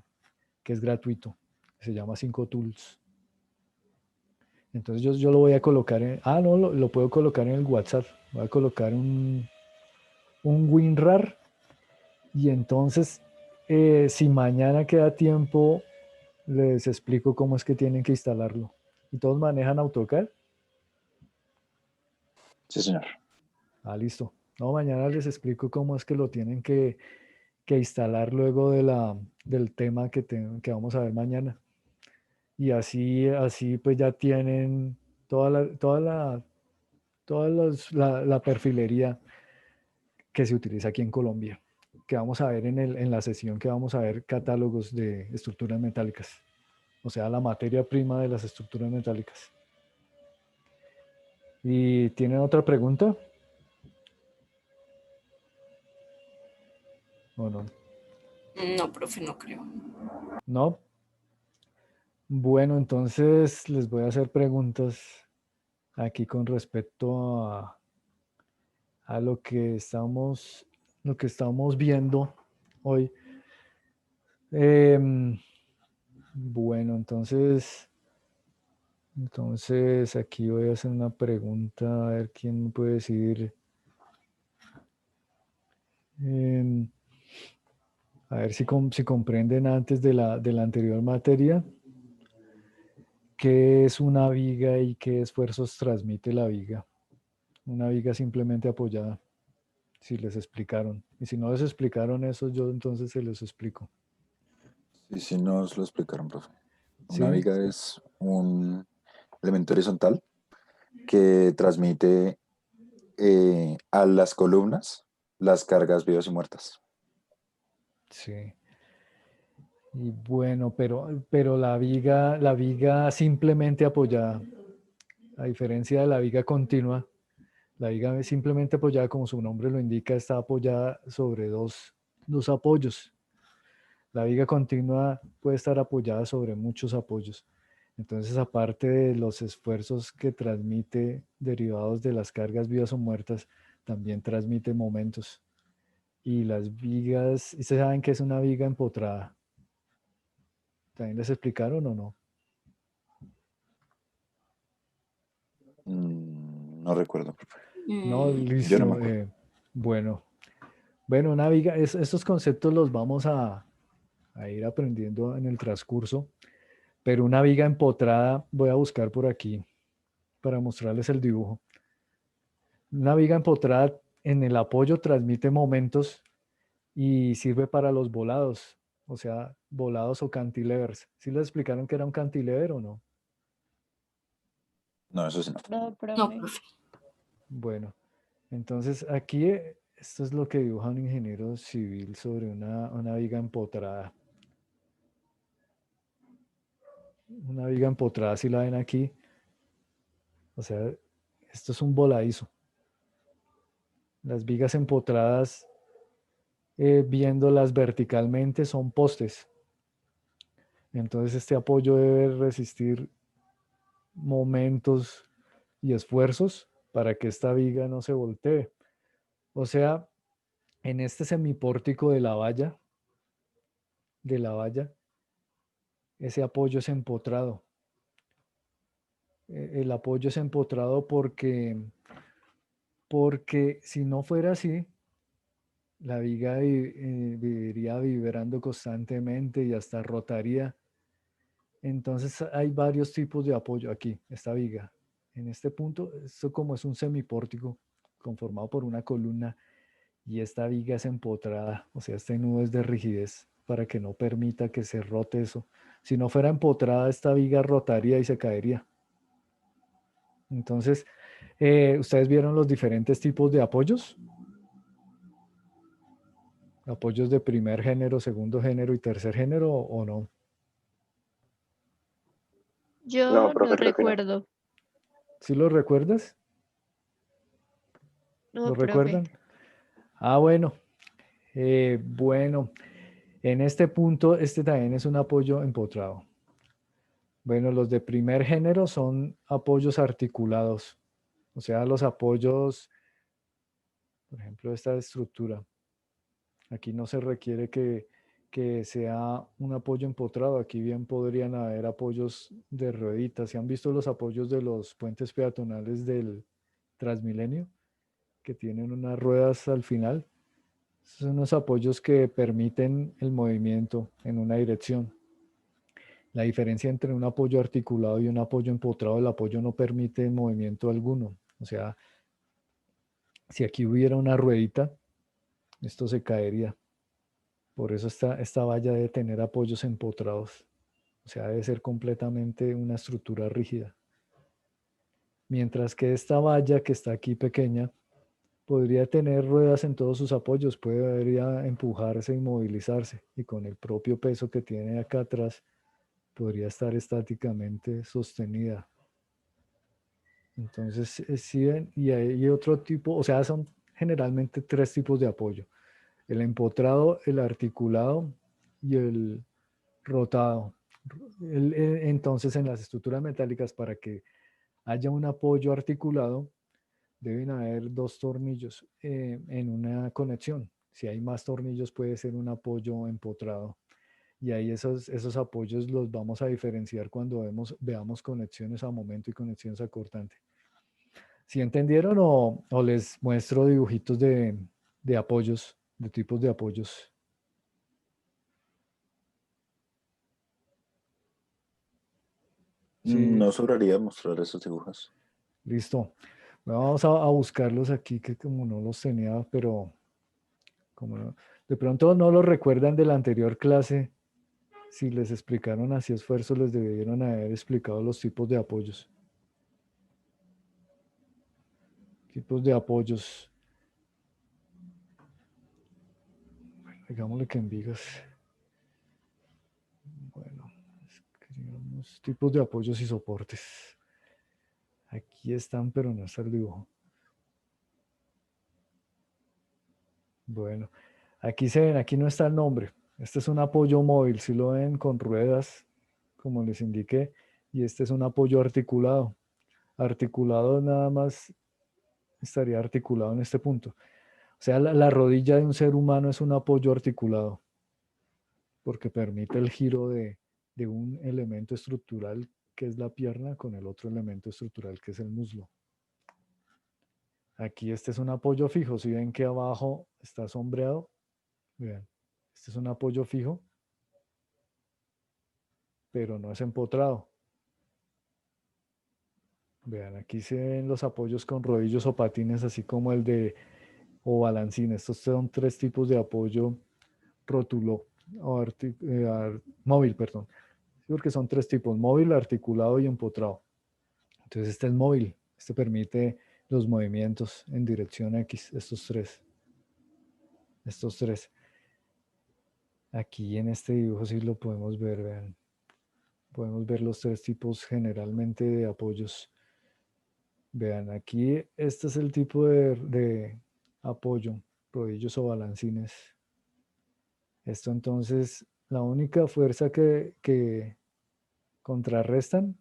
es gratuito, que se llama 5 Tools. Entonces yo lo voy a colocar no, lo puedo colocar en el WhatsApp. Voy a colocar un WinRAR y entonces si mañana queda tiempo les explico cómo es que tienen que instalarlo. ¿Y todos manejan AutoCAD? Sí, señor. Listo. No, mañana les explico cómo es que lo tienen que instalar luego del tema que vamos a ver mañana. Y así pues ya tienen toda la perfilería que se utiliza aquí en Colombia, que vamos a ver en la sesión que vamos a ver catálogos de estructuras metálicas, o sea, la materia prima de las estructuras metálicas. ¿Y tienen otra pregunta? ¿O no? No, profe, no creo. ¿No? Bueno, entonces les voy a hacer preguntas aquí con respecto a lo que estamos viendo hoy. Bueno, entonces aquí voy a hacer una pregunta, a ver quién puede decir. A ver si comprenden antes de la anterior materia qué es una viga y qué esfuerzos transmite la viga. Una viga simplemente apoyada, si les explicaron. Y si no les explicaron eso, yo entonces se los explico. Sí, sí, nos lo explicaron, profe. Una ¿Sí? viga es un elemento horizontal que transmite a las columnas las cargas vivas y muertas. Sí. Y bueno, pero la viga simplemente apoyada, a diferencia de la viga continua, la viga simplemente apoyada, como su nombre lo indica, está apoyada sobre dos apoyos. La viga continua puede estar apoyada sobre muchos apoyos. Entonces, aparte de los esfuerzos que transmite derivados de las cargas vivas o muertas, también transmite momentos. Y las vigas, ¿y ustedes saben qué es una viga empotrada? ¿También les explicaron o no? No recuerdo, profe. No, Yo no me listo. acuerdo. Bueno, una viga, estos conceptos los vamos a ir aprendiendo en el transcurso, pero una viga empotrada, voy a buscar por aquí para mostrarles el dibujo. Una viga empotrada en el apoyo transmite momentos y sirve para los volados, o sea, volados o cantilevers. ¿Sí les explicaron que era un cantilever o no? No, eso sí no. No, No, profe. profe. Bueno, entonces aquí esto es lo que dibuja un ingeniero civil sobre una viga empotrada. Una viga empotrada, si la ven aquí, o sea, esto es un voladizo. Las vigas empotradas, viéndolas verticalmente, son postes. Entonces este apoyo debe resistir momentos y esfuerzos para que esta viga no se voltee. O sea, en este semipórtico de la valla, ese apoyo es empotrado. El apoyo es empotrado porque si no fuera así, la viga viviría vibrando constantemente y hasta rotaría. Entonces hay varios tipos de apoyo aquí, esta viga. En este punto, esto como es un semipórtico conformado por una columna y esta viga es empotrada, o sea, este nudo es de rigidez para que no permita que se rote eso. Si no fuera empotrada, esta viga rotaría y se caería. Entonces, ¿ustedes vieron los diferentes tipos de apoyos? ¿Apoyos de primer género, segundo género y tercer género o no? Yo No, no profe, creo que no. recuerdo. ¿Sí los recuerdas? ¿Lo No, profe. recuerdan? Ah, bueno. Bueno, en este punto, este también es un apoyo empotrado. Bueno, los de primer género son apoyos articulados, o sea, los apoyos, por ejemplo, esta estructura. Aquí no se requiere que sea un apoyo empotrado, aquí bien podrían haber apoyos de rueditas. ¿Se han visto los apoyos de los puentes peatonales del Transmilenio? Que tienen unas ruedas al final. Son unos apoyos que permiten el movimiento en una dirección. La diferencia entre un apoyo articulado y un apoyo empotrado, el apoyo no permite movimiento alguno. O sea, si aquí hubiera una ruedita, esto se caería. Por eso esta valla debe tener apoyos empotrados. O sea, debe ser completamente una estructura rígida. Mientras que esta valla que está aquí pequeña, podría tener ruedas en todos sus apoyos, podría empujarse y movilizarse. Y con el propio peso que tiene acá atrás, podría estar estáticamente sostenida. Entonces, sí, y hay otro tipo, o sea, son generalmente tres tipos de apoyo. El empotrado, el articulado y el rotado. Entonces, en las estructuras metálicas, para que haya un apoyo articulado, deben haber dos tornillos en una conexión. Si hay más tornillos, puede ser un apoyo empotrado. Y ahí esos apoyos los vamos a diferenciar cuando veamos conexiones a momento y conexiones a cortante. ¿Sí entendieron o les muestro dibujitos de apoyos, de tipos de apoyos? Sí, No sobraría mostrar esos dibujos. listo. Bueno, vamos a buscarlos aquí, que como no los tenía, pero como de pronto no los recuerdan de la anterior clase, si les explicaron así esfuerzo, les debieron haber explicado los tipos de apoyos. Tipos de apoyos. Hagámosle que en vigas. Bueno, escribamos tipos de apoyos y soportes. Aquí están, pero no está el dibujo. Bueno, aquí se ven, aquí no está el nombre. Este es un apoyo móvil, si lo ven con ruedas, como les indiqué, y este es un apoyo articulado. Articulado nada más estaría articulado en este punto. O sea, la rodilla de un ser humano es un apoyo articulado, porque permite el giro de un elemento estructural que es la pierna con el otro elemento estructural que es el muslo. Aquí este es un apoyo fijo. Si ven que abajo está sombreado, vean, este es un apoyo fijo, pero no es empotrado. Vean, aquí se ven los apoyos con rodillos o patines, así como el de o balancín. Estos son tres tipos de apoyo rótulo o móvil, perdón. Sí, porque son tres tipos: móvil, articulado y empotrado. Entonces este es móvil. Este permite los movimientos en dirección X, estos tres. Estos tres. Aquí en este dibujo sí lo podemos ver, vean. Podemos ver los tres tipos generalmente de apoyos. Vean, aquí este es el tipo de apoyo, rodillos o balancines. Esto entonces, la única fuerza que contrarrestan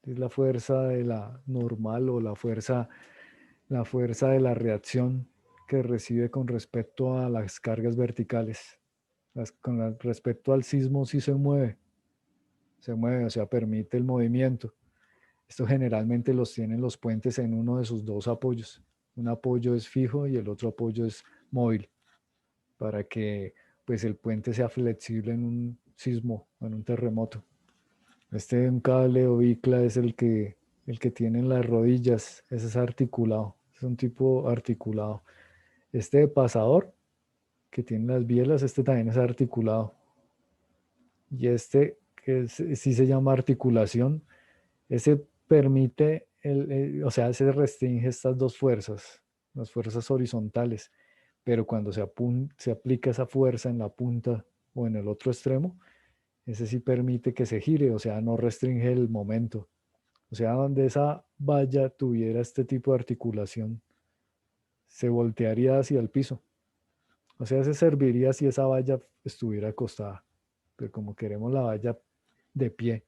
es la fuerza de la normal o la fuerza de la reacción que recibe con respecto a las cargas verticales. Respecto al sismo sí se mueve, o sea, permite el movimiento. Esto generalmente los tienen los puentes en uno de sus dos apoyos. Un apoyo es fijo y el otro apoyo es móvil, para que pues el puente sea flexible en un sismo o en un terremoto. Este un cable o bicla es el que tiene en las rodillas, ese es articulado, es un tipo articulado. Este de pasador que tiene las bielas, este también es articulado. Y este que sí se llama articulación, ese permite, o sea, se restringe estas dos fuerzas, las fuerzas horizontales, pero cuando se aplica esa fuerza en la punta o en el otro extremo, ese sí permite que se gire, o sea, no restringe el momento. O sea, donde esa valla tuviera este tipo de articulación, se voltearía hacia el piso. O sea, se serviría si esa valla estuviera acostada, pero como queremos la valla de pie,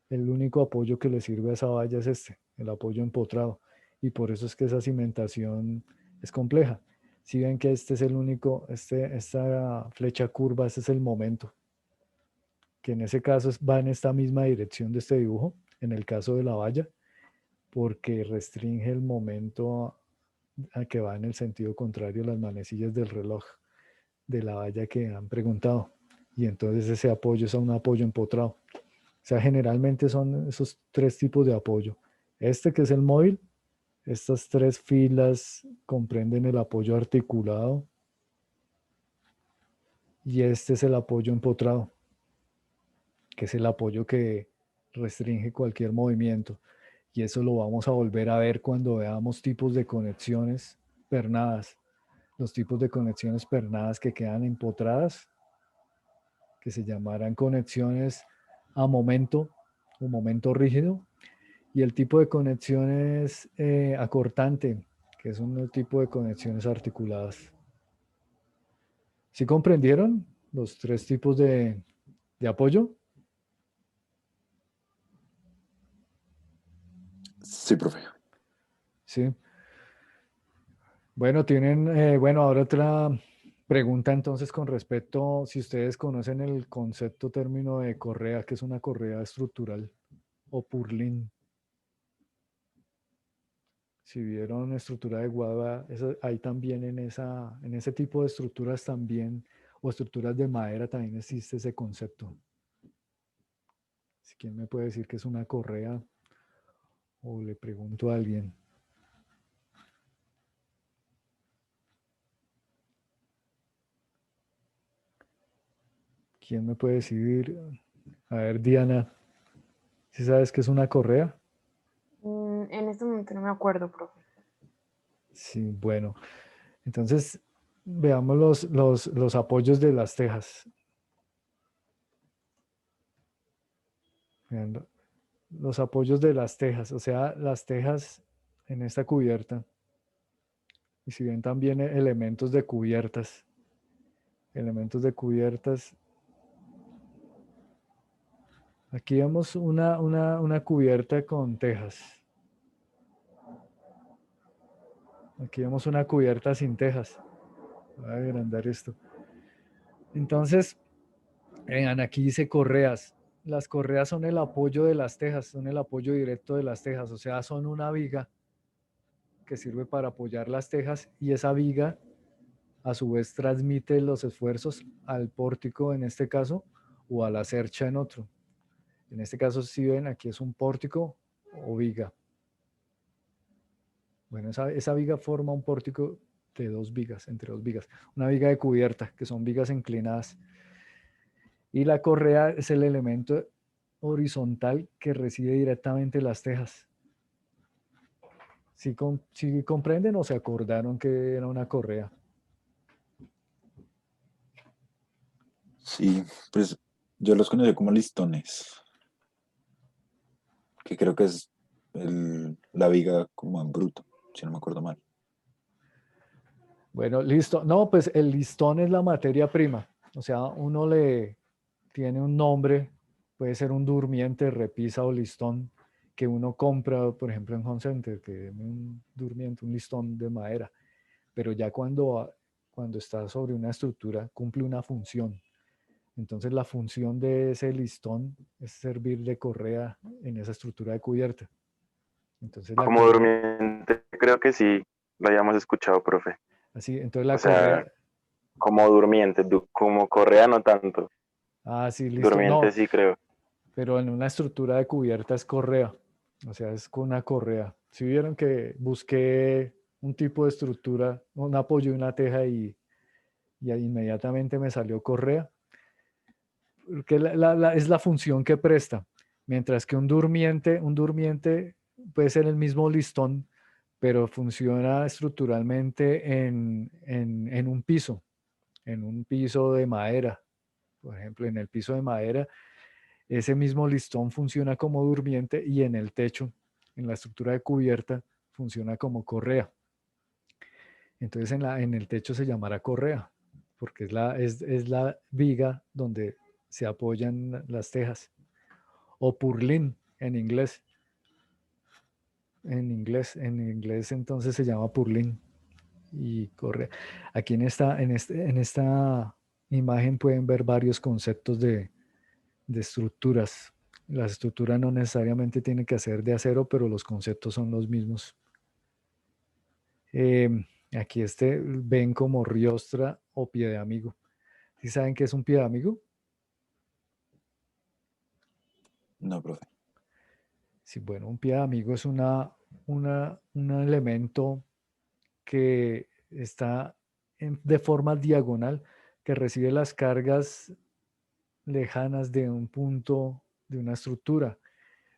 el único apoyo que le sirve a esa valla es este, el apoyo empotrado. Y por eso es que esa cimentación es compleja. Si ven que este es el único, esta flecha curva, este es el momento, que en ese caso va en esta misma dirección de este dibujo, en el caso de la valla, porque restringe el momento a que va en el sentido contrario a las manecillas del reloj de la valla que han preguntado. Y entonces ese apoyo es un apoyo empotrado. O sea, generalmente son esos tres tipos de apoyo. Este que es el móvil, estas tres filas comprenden el apoyo articulado y este es el apoyo empotrado, que es el apoyo que restringe cualquier movimiento. Y eso lo vamos a volver a ver cuando veamos tipos de conexiones pernadas. Los tipos de conexiones pernadas que quedan empotradas, que se llamarán conexiones a momento o momento rígido, y el tipo de conexiones acortante, que es un tipo de conexiones articuladas. ¿Sí comprendieron los tres tipos de apoyo? Sí, profe. Sí. Bueno, bueno, ahora otra pregunta entonces con respecto, si ustedes conocen el concepto término de correa, que es una correa estructural o purlín. Si vieron estructura de guava, ahí también en ese tipo de estructuras también, o estructuras de madera también existe ese concepto. Si quién me puede decir que es una correa, o le pregunto a alguien. ¿Quién me puede decir? A ver, Diana, ¿sí sabes qué es una correa? En este momento no me acuerdo, profe. Sí, bueno. Entonces, veamos los apoyos de las tejas. Vean, los apoyos de las tejas, o sea, las tejas en esta cubierta. Y si ven también elementos de cubiertas. Elementos de cubiertas. Aquí vemos una cubierta con tejas. Aquí vemos una cubierta sin tejas. Voy a agrandar esto. Entonces, vean, aquí dice correas. Las correas son el apoyo de las tejas, son el apoyo directo de las tejas, o sea, son una viga que sirve para apoyar las tejas y esa viga a su vez transmite los esfuerzos al pórtico en este caso o a la cercha en otro. En este caso, si ven, aquí es un pórtico o viga. Bueno, esa viga forma un pórtico de dos vigas, entre dos vigas. Una viga de cubierta, que son vigas inclinadas. Y la correa es el elemento horizontal que recibe directamente las tejas. ¿Sí, sí comprenden o se acordaron que era una correa? Sí, pues yo los conocí como listones, que creo que es la viga como en bruto, si no me acuerdo mal. Bueno, listo. No, pues el listón es la materia prima. O sea, uno le tiene un nombre, puede ser un durmiente, repisa o listón, que uno compra, por ejemplo, en Home Center, que es un durmiente, un listón de madera. Pero ya cuando está sobre una estructura, cumple una función. Entonces, la función de ese listón es servir de correa en esa estructura de cubierta. Entonces, la Como correa, durmiente, creo que sí lo hayamos escuchado, profe. así, entonces O la sea, correa, como durmiente, como correa no tanto. sí, listo. Durmiente No, sí creo. pero en una estructura de cubierta es correa, o sea, es con una correa. Si vieron que busqué un tipo de estructura, un apoyo y una teja y ahí inmediatamente me salió correa, porque es la función que presta, mientras que un durmiente puede ser el mismo listón, pero funciona estructuralmente en en un piso de madera. Por ejemplo, en el piso de madera ese mismo listón funciona como durmiente y en el techo, en la estructura de cubierta, funciona como correa. Entonces en el techo se llamará correa, porque es la viga donde se apoyan las tejas. O purlín en inglés. En inglés entonces se llama purlín y correa. Aquí en esta imagen pueden ver varios conceptos de estructuras. Las estructuras no necesariamente tienen que ser de acero, pero los conceptos son los mismos. Aquí ven como riostra o pie de amigo. ¿Sí saben qué es un pie de amigo? No, profe. Sí, bueno, un pie de amigo es un elemento que está de forma diagonal, que recibe las cargas lejanas de un punto de una estructura.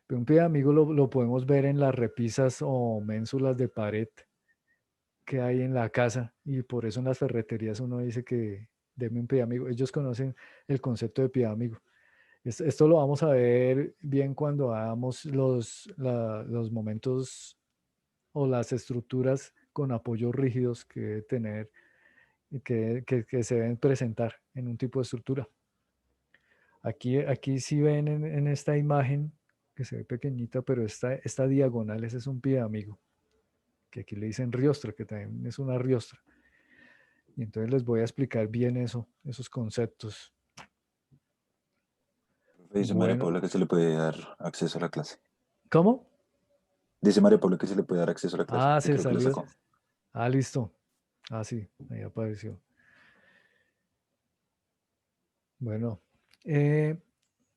Pero un pie de amigo lo podemos ver en las repisas o ménsulas de pared que hay en la casa y por eso en las ferreterías uno dice que deme un pie de amigo. Ellos conocen el concepto de pie de amigo. Esto lo vamos a ver bien cuando hagamos los momentos o las estructuras con apoyos rígidos que debe tener y que se deben presentar en un tipo de estructura. Aquí sí ven en esta imagen que se ve pequeñita, pero esta diagonal, ese es un pie de amigo, que aquí le dicen riostra, que también es una riostra. Y entonces les voy a explicar bien esos conceptos. Profe, dice María Bueno, Paula que se le puede dar acceso a la clase. ¿cómo? Dice María Paula que se le puede dar acceso a la clase, que Se creo que lo salió. sacó. Listo. Sí, ahí apareció. Bueno,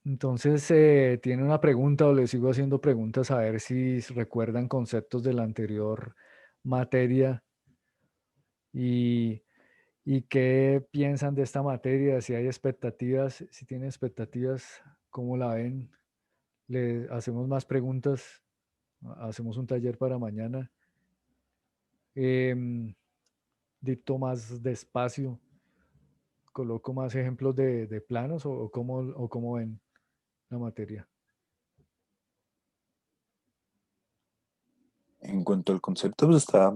entonces tiene una pregunta o le sigo haciendo preguntas a ver si recuerdan conceptos de la anterior materia y, y qué piensan de esta materia, si hay expectativas, si tienen expectativas, cómo la ven. Le hacemos más preguntas, hacemos un taller para mañana. Em, dicto más despacio, coloco más ejemplos de planos o cómo ven la materia. En cuanto al concepto, pues está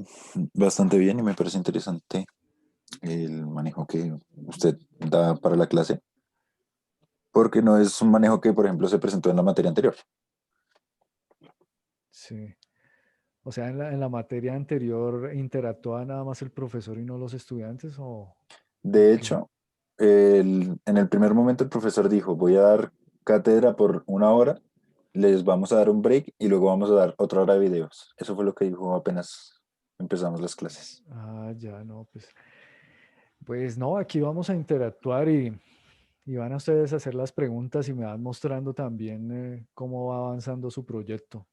bastante bien y me parece interesante el manejo que usted da para la clase, porque no es un manejo que, por ejemplo, se presentó en la materia anterior. Sí. O sea, en la materia anterior interactúa nada más el profesor y no los estudiantes, o De qué? hecho, en el primer momento el profesor dijo, voy a dar cátedra por 1 hora, les vamos a dar un break y luego vamos a dar otra hora de videos. Eso fue lo que dijo apenas empezamos las clases. Ah, ya no, pues no, aquí vamos a interactuar y van a ustedes a hacer las preguntas y me van mostrando también cómo va avanzando su proyecto.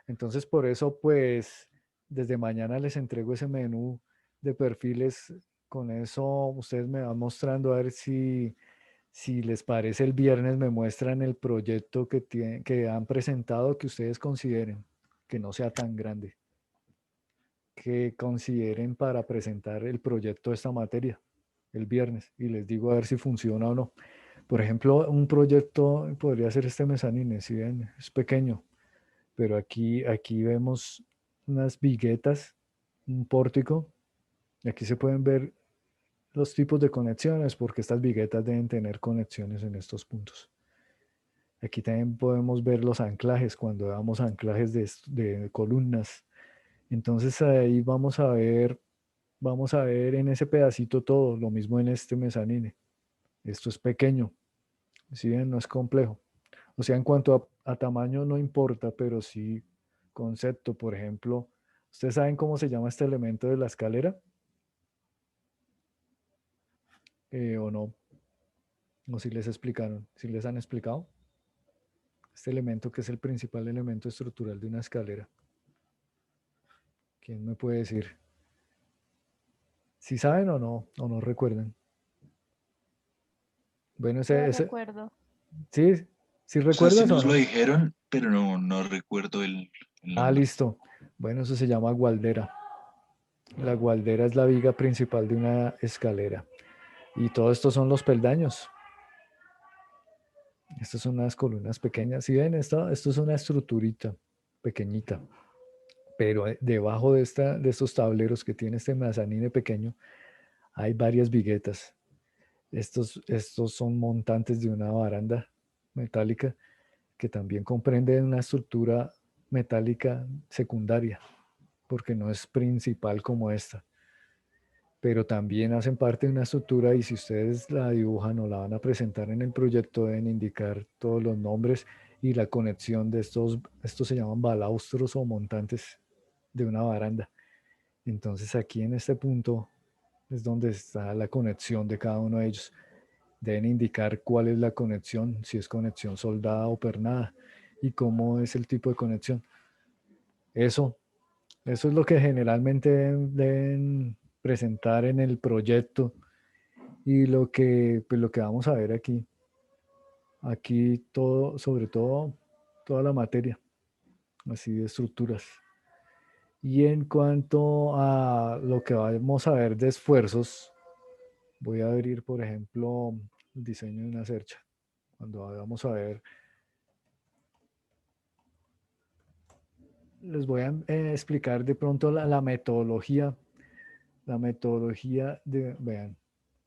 Entonces, por eso, pues, desde mañana les entrego ese menú de perfiles. Con eso, ustedes me van mostrando a ver si les parece el viernes, me muestran el proyecto que han presentado que ustedes consideren, que no sea tan grande, que consideren para presentar el proyecto de esta materia el viernes y les digo a ver si funciona o no. Por ejemplo, un proyecto podría ser este mezanine, si ven, es pequeño, pero aquí vemos unas viguetas, un pórtico, y aquí se pueden ver los tipos de conexiones, porque estas viguetas deben tener conexiones en estos puntos. Aquí también podemos ver los anclajes, cuando damos anclajes de columnas. Entonces ahí vamos a ver en ese pedacito todo, lo mismo en este mezanine. Esto es pequeño, si bien no es complejo. O sea, en cuanto a tamaño no importa, pero sí concepto. Por ejemplo, ¿ustedes saben cómo se llama este elemento de la escalera? ¿O no? O si les explicaron, si les han explicado. Este elemento que es el principal elemento estructural de una escalera. ¿Quién me puede decir? ¿Si saben o no recuerdan? Bueno, No recuerdo. ¿sí? ¿Sí O sea, sí recuerdas o nos lo no? dijeron, pero no recuerdo el Ah, nombre. listo. Bueno, eso se llama gualdera. La gualdera es la viga principal de una escalera. Y todo esto son los peldaños. Estas son unas columnas pequeñas. Si ven, esto es una estructurita pequeñita. Pero debajo de estos tableros que tiene este mezanine pequeño, hay varias viguetas. Estos son montantes de una baranda metálica que también comprende una estructura metálica secundaria, porque no es principal como esta, pero también hacen parte de una estructura y si ustedes la dibujan o la van a presentar en el proyecto deben indicar todos los nombres y la conexión de estos se llaman balaustros o montantes de una baranda. Entonces aquí en este punto es donde está la conexión de cada uno de ellos. Deben indicar cuál es la conexión, si es conexión soldada o pernada y cómo es el tipo de conexión. Eso, eso es lo que generalmente deben presentar en el proyecto y pues lo que vamos a ver aquí. Aquí todo, sobre todo, toda la materia, así de estructuras. Y en cuanto a lo que vamos a ver de esfuerzos, voy a abrir, por ejemplo, el diseño de una cercha. Cuando vamos a ver, les voy a explicar de pronto la metodología. La metodología de, vean,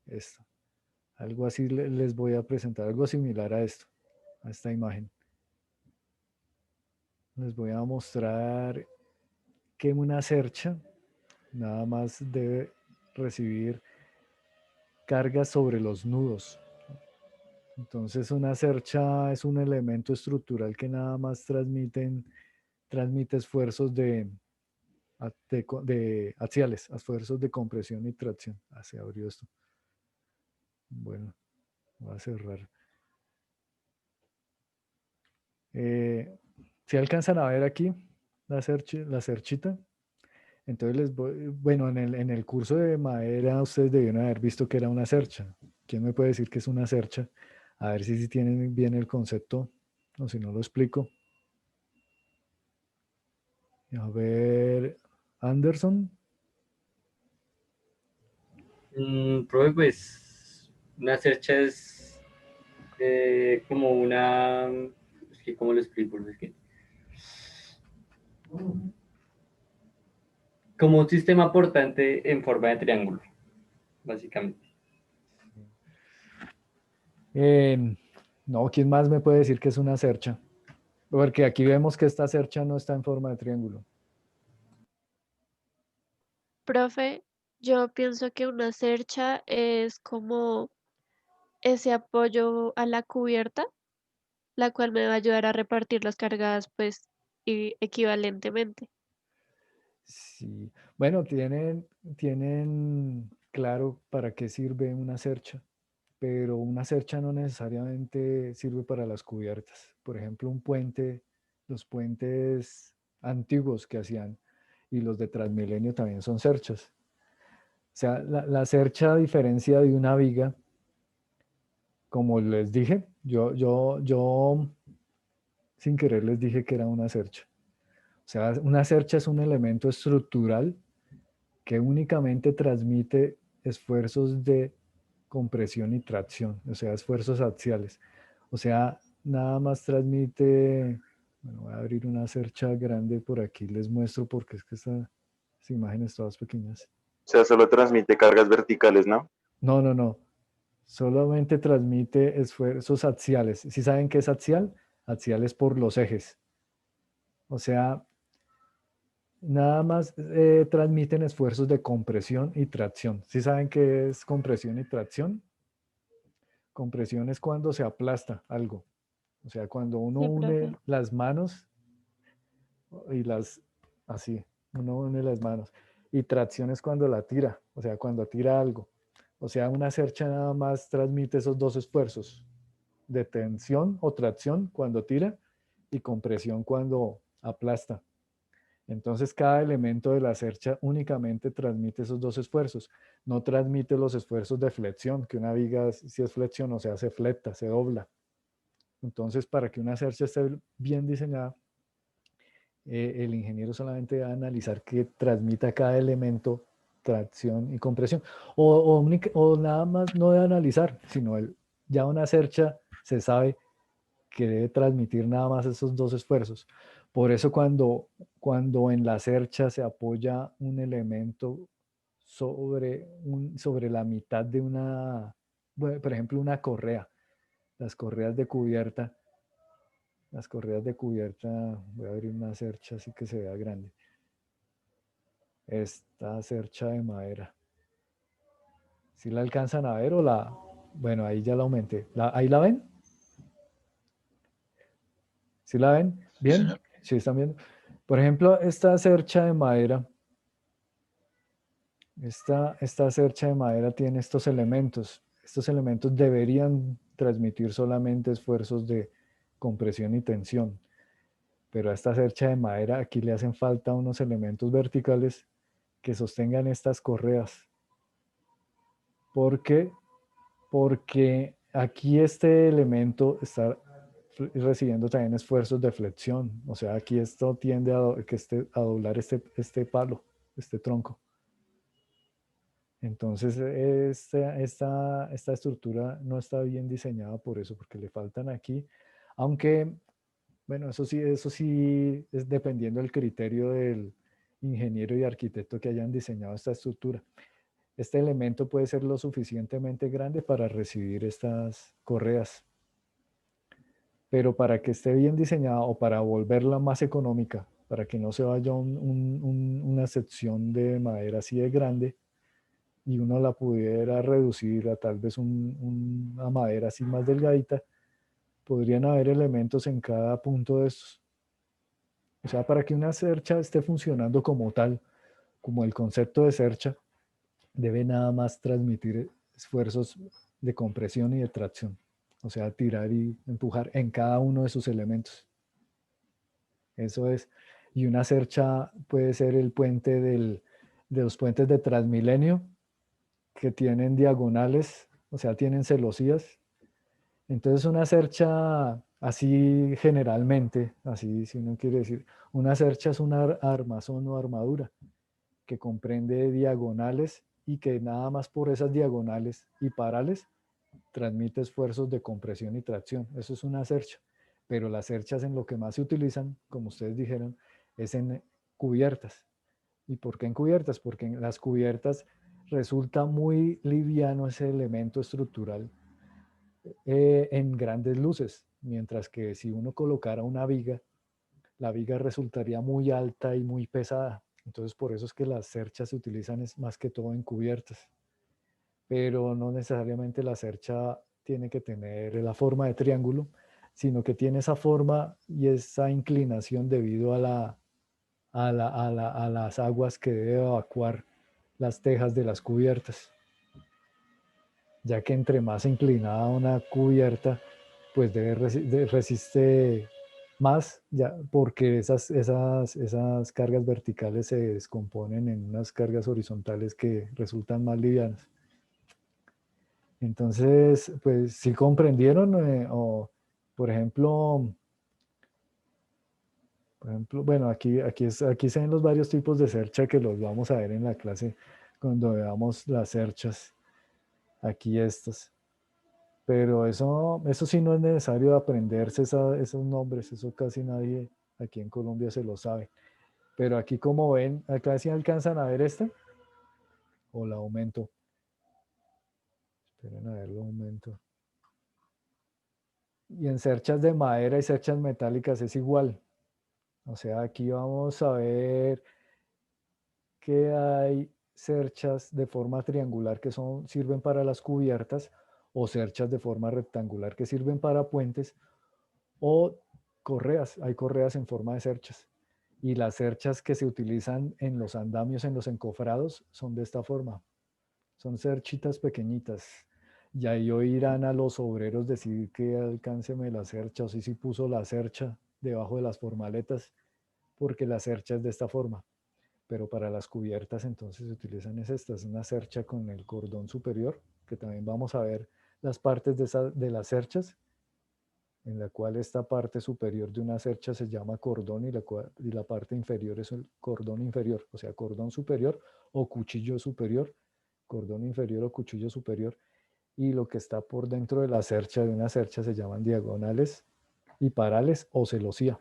esto. Algo así les voy a presentar, algo similar a esto, a esta imagen. Les voy a mostrar que una cercha nada más debe recibir cargas sobre los nudos. Entonces una cercha es un elemento estructural que nada más transmite esfuerzos de axiales, esfuerzos de compresión y tracción. Ah, se abrió esto. Bueno, voy a cerrar. Si alcanzan a ver aquí la cerchita, entonces bueno, en el curso de madera ustedes debieron haber visto que era una cercha. ¿Quién me puede decir que es una cercha? A ver si tienen bien el concepto o si no lo explico. A ver, Anderson. Profe, pues una cercha es como una, es que, ¿cómo lo explico? Es que, como un sistema portante en forma de triángulo, básicamente. Eh, no, ¿quién más me puede decir que es una cercha? Porque aquí vemos que esta cercha no está en forma de triángulo. Profe, yo pienso que una cercha es como ese apoyo a la cubierta, la cual me va a ayudar a repartir las cargas, pues, equivalentemente. Sí. Bueno, tienen claro para qué sirve una cercha, pero una cercha no necesariamente sirve para las cubiertas. Por ejemplo, un puente, los puentes antiguos que hacían y los de Transmilenio también son cerchas. O sea, la cercha, a diferencia de una viga, como les dije, yo sin querer les dije que era una cercha. O sea, una cercha es un elemento estructural que únicamente transmite esfuerzos de compresión y tracción, o sea, esfuerzos axiales. O sea, nada más transmite, bueno, voy a abrir una cercha grande por aquí, les muestro porque es que estas imágenes todas pequeñas. O sea, solo transmite cargas verticales, ¿no? No, no, no, solamente transmite esfuerzos axiales. ¿Sí saben qué es axial? Axial es por los ejes. O sea, nada más transmiten esfuerzos de compresión y tracción. ¿Sí saben qué es compresión y tracción? Compresión es cuando se aplasta algo. O sea, cuando uno Sí, profe. une las manos y así, uno une las manos. Y tracción es cuando la tira, o sea, cuando tira algo. O sea, una cercha nada más transmite esos dos esfuerzos, de tensión o tracción cuando tira y compresión cuando aplasta. Entonces, cada elemento de la cercha únicamente transmite esos dos esfuerzos. No transmite los esfuerzos de flexión, que una viga, si es flexión, o sea, se fleta, se dobla. Entonces, para que una cercha esté bien diseñada, el ingeniero solamente va a analizar que transmita cada elemento tracción y compresión. O nada más no debe analizar, sino ya una cercha se sabe que debe transmitir nada más esos dos esfuerzos. Por eso cuando en la cercha se apoya un elemento sobre la mitad de bueno, por ejemplo, una correa, las correas de cubierta, voy a abrir una cercha así que se vea grande. Esta cercha de madera. ¿Sí la alcanzan a ver o bueno, ahí ya la aumenté. ¿Ahí la ven? ¿Sí la ven? Sí, ¿Bien? señor. ¿Sí están viendo? Por ejemplo, esta cercha de madera, esta cercha de madera tiene estos elementos. Estos elementos deberían transmitir solamente esfuerzos de compresión y tensión. Pero a esta cercha de madera aquí le hacen falta unos elementos verticales que sostengan estas correas. ¿Por qué? Porque aquí este elemento está recibiendo también esfuerzos de flexión. O sea, aquí esto tiende a doblar este palo, este tronco. Entonces, esta estructura no está bien diseñada por eso, porque le faltan aquí, aunque, bueno, eso sí es dependiendo del criterio del ingeniero y arquitecto que hayan diseñado esta estructura. Este elemento puede ser lo suficientemente grande para recibir estas correas, pero para que esté bien diseñada o para volverla más económica, para que no se vaya una sección de madera así de grande, y uno la pudiera reducir a tal vez una madera así más delgadita, podrían haber elementos en cada punto de estos. O sea, para que una cercha esté funcionando como tal, como el concepto de cercha, debe nada más transmitir esfuerzos de compresión y de tracción. O sea, tirar y empujar en cada uno de sus elementos. Eso es. Y una cercha puede ser el puente de los puentes de Transmilenio, que tienen diagonales, o sea, tienen celosías. Entonces una cercha, así generalmente, así si uno quiere decir, una cercha es una armazón o armadura que comprende diagonales y que nada más por esas diagonales y parales transmite esfuerzos de compresión y tracción. Eso es una cercha. Pero las cerchas en lo que más se utilizan, como ustedes dijeron, es en cubiertas. ¿Y por qué en cubiertas? Porque en las cubiertas resulta muy liviano ese elemento estructural en grandes luces, mientras que si uno colocara una viga, la viga resultaría muy alta y muy pesada. Entonces por eso es que las cerchas se utilizan es más que todo en cubiertas. Pero no necesariamente la cercha tiene que tener la forma de triángulo, sino que tiene esa forma y esa inclinación debido a las aguas que debe evacuar las tejas de las cubiertas. Ya que entre más inclinada una cubierta, pues resiste más, ya, porque esas cargas verticales se descomponen en unas cargas horizontales que resultan más livianas. Entonces, pues si comprendieron, o por ejemplo, bueno, aquí se ven los varios tipos de cercha que los vamos a ver en la clase cuando veamos las cerchas, aquí estas. Pero eso sí no es necesario aprenderse esos nombres, eso casi nadie aquí en Colombia se lo sabe. Pero aquí como ven, acá sí alcanzan a ver esta, o la aumento. Esperen a ver, lo aumento. Y en cerchas de madera y cerchas metálicas es igual. O sea, aquí vamos a ver que hay cerchas de forma triangular que sirven para las cubiertas, o cerchas de forma rectangular que sirven para puentes, o correas. Hay correas en forma de cerchas. Y las cerchas que se utilizan en los andamios, en los encofrados, son de esta forma. Son cerchitas pequeñitas. Y ahí oirán a los obreros decir que alcánceme la cercha, o si puso la cercha debajo de las formaletas, porque la cercha es de esta forma. Pero para las cubiertas entonces se utilizan estas, una cercha con el cordón superior, que también vamos a ver las partes de las cerchas, en la cual esta parte superior de una cercha se llama cordón y la parte inferior es el cordón inferior, o sea, cordón superior o cuchillo superior, cordón inferior o cuchillo superior, y lo que está por dentro de la cercha de una cercha se llaman diagonales y parales o celosía.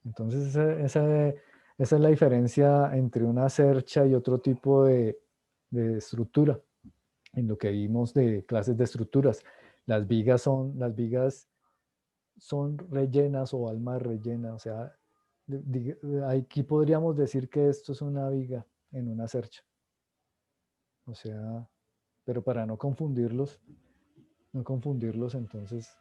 Entonces esa es la diferencia entre una cercha y otro tipo de estructura, en lo que vimos de clases de estructuras. Las vigas son rellenas o almas rellenas, o sea, aquí podríamos decir que esto es una viga en una cercha. O sea, pero para no confundirlos, entonces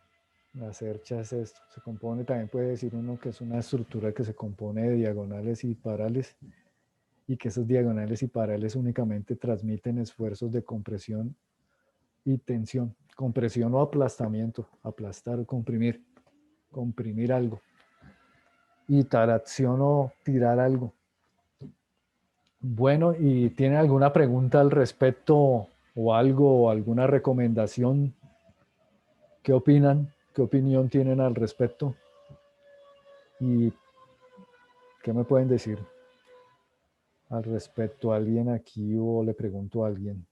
la cercha es esto. Se compone, también puede decir uno que es una estructura que se compone de diagonales y parales, y que esos diagonales y parales únicamente transmiten esfuerzos de compresión y tensión. Compresión o aplastamiento, aplastar o comprimir algo. Y tracción o tirar algo. Bueno, ¿y tiene alguna pregunta al respecto o algo, o alguna recomendación? ¿Qué opinan? ¿Qué opinión tienen al respecto? ¿Y qué me pueden decir al respecto? ¿Alguien aquí o le pregunto a alguien?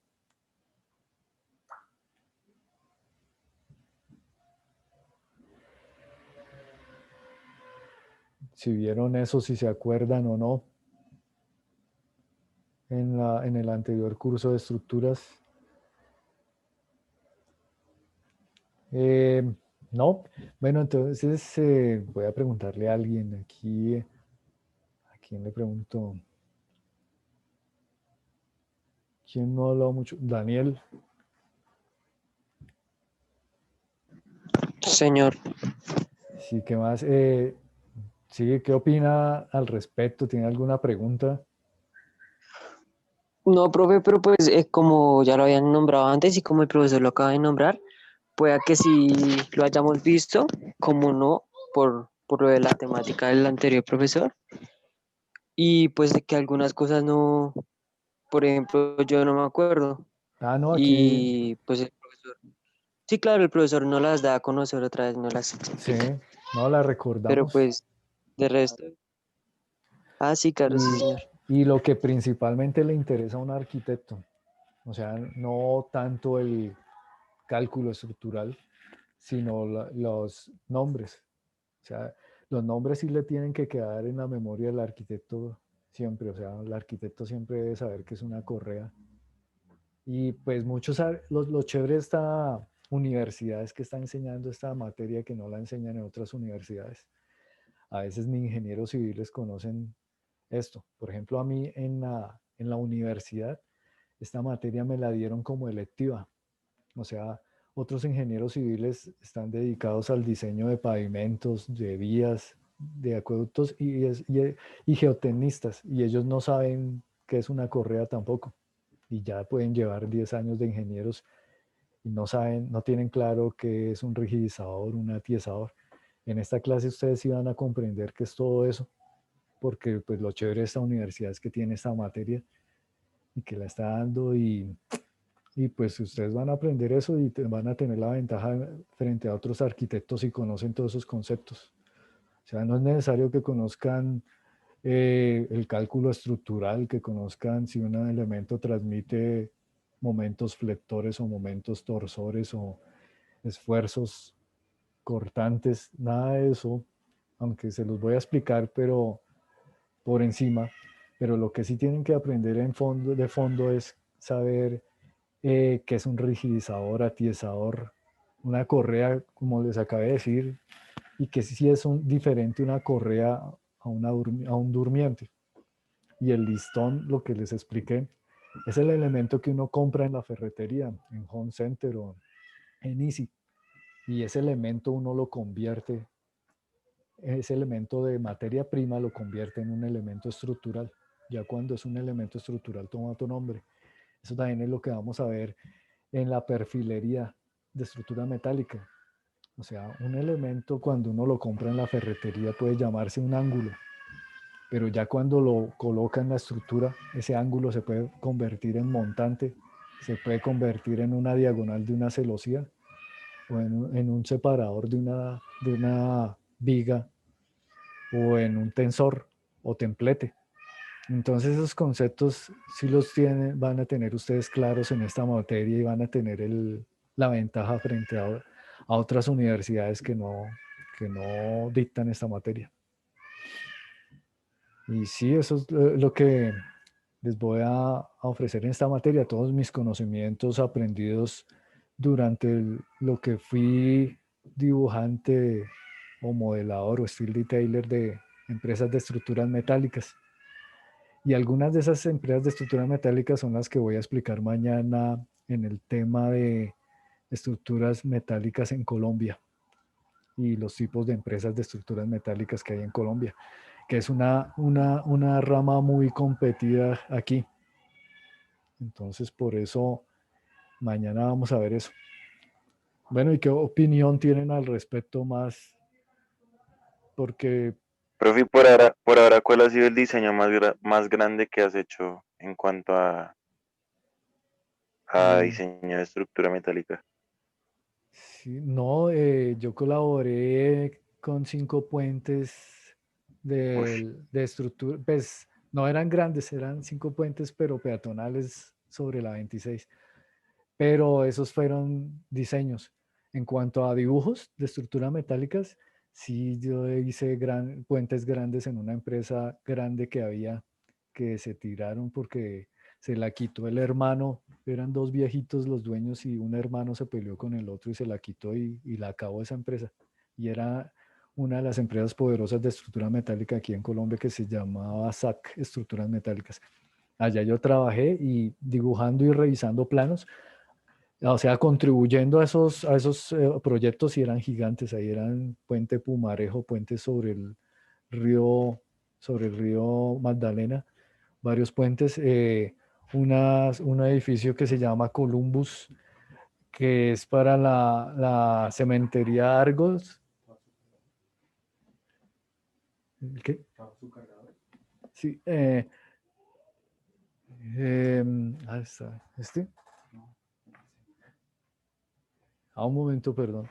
Si vieron eso, si se acuerdan o no, en el anterior curso de estructuras. No, bueno, entonces voy a preguntarle a alguien aquí. ¿A quién le pregunto? ¿Quién no ha hablado mucho? Daniel. Señor. Sí, ¿qué más? Sí, ¿qué opina al respecto? ¿Tiene alguna pregunta? No, profe, pero pues como ya lo habían nombrado antes y como el profesor lo acaba de nombrar, pueda que sí lo hayamos visto, como no, por lo de la temática del anterior profesor. Y pues de que algunas cosas no, por ejemplo, yo no me acuerdo. Ah, no, aquí. Y pues el profesor, sí, claro, el profesor no las da a conocer otra vez, no las Sí, explica. no la Pero recordamos. pues de resto, ah, sí, claro, sí, Y señor. y lo que principalmente le interesa a un arquitecto. O sea, no tanto el cálculo estructural, sino los nombres. O sea, los nombres sí le tienen que quedar en la memoria del arquitecto siempre. O sea, el arquitecto siempre debe saber que es una correa. Y pues lo chévere de esta universidad es que está enseñando esta materia que no la enseñan en otras universidades. A veces ni ingenieros civiles conocen esto. Por ejemplo, a mí en la universidad, esta materia me la dieron como electiva. O sea, otros ingenieros civiles están dedicados al diseño de pavimentos, de vías, de acueductos y geotecnistas, y ellos no saben qué es una correa tampoco. Y ya pueden llevar 10 años de ingenieros y no saben, no tienen claro qué es un rigidizador, un atiesador. En esta clase ustedes sí van a comprender qué es todo eso, porque pues lo chévere de esta universidad es que tiene esta materia y que la está dando y pues ustedes van a aprender eso y van a tener la ventaja frente a otros arquitectos si conocen todos esos conceptos. O sea, no es necesario que conozcan el cálculo estructural, que conozcan si un elemento transmite momentos flectores o momentos torsores o esfuerzos cortantes, nada de eso, aunque se los voy a explicar, pero por encima. Pero lo que sí tienen que aprender de fondo es saber qué es un rigidizador, atiesador, una correa, como les acabé de decir, y que sí es diferente una correa a un durmiente. Y el listón, lo que les expliqué, es el elemento que uno compra en la ferretería, en Home Center o en Easy. Y ese elemento uno lo convierte, ese elemento de materia prima lo convierte en un elemento estructural. Ya cuando es un elemento estructural toma otro nombre. Eso también es lo que vamos a ver en la perfilería de estructura metálica. O sea, un elemento cuando uno lo compra en la ferretería puede llamarse un ángulo, pero ya cuando lo coloca en la estructura, ese ángulo se puede convertir en montante, se puede convertir en una diagonal de una celosía o en un separador de una viga o en un tensor o templete. Entonces esos conceptos sí los tienen, van a tener ustedes claros en esta materia y van a tener la ventaja frente a otras universidades que no dictan esta materia. Y sí, eso es lo que les voy a ofrecer en esta materia, todos mis conocimientos aprendidos durante lo que fui dibujante o modelador o steel detailer de empresas de estructuras metálicas. Y algunas de esas empresas de estructuras metálicas son las que voy a explicar mañana en el tema de estructuras metálicas en Colombia y los tipos de empresas de estructuras metálicas que hay en Colombia, que es una rama muy competida aquí. Entonces, por eso, mañana vamos a ver eso. Bueno, ¿y qué opinión tienen al respecto más? Porque Profe, por ahora, ¿cuál ha sido el diseño más grande que has hecho en cuanto a mm, diseño de estructura metálica? sí, no, yo colaboré con 5 puentes Uy, de estructura, pues no eran grandes, eran 5 puentes, pero peatonales sobre la 26. Pero esos fueron diseños. En cuanto a dibujos de estructuras metálicas, sí, yo hice puentes grandes en una empresa grande que había que se tiraron porque se la quitó el hermano. Eran dos viejitos los dueños y un hermano se peleó con el otro y se la quitó y la acabó esa empresa. Y era una de las empresas poderosas de estructura metálica aquí en Colombia que se llamaba SAC, Estructuras Metálicas. Allá yo trabajé y dibujando y revisando planos, o sea, contribuyendo a esos proyectos y eran gigantes. Ahí eran Puente Pumarejo, puentes sobre el río Magdalena, varios puentes. Un edificio que se llama Columbus, que es para la cementería Argos. ¿Qué? Sí. Está. ¿Este? Un momento, perdón.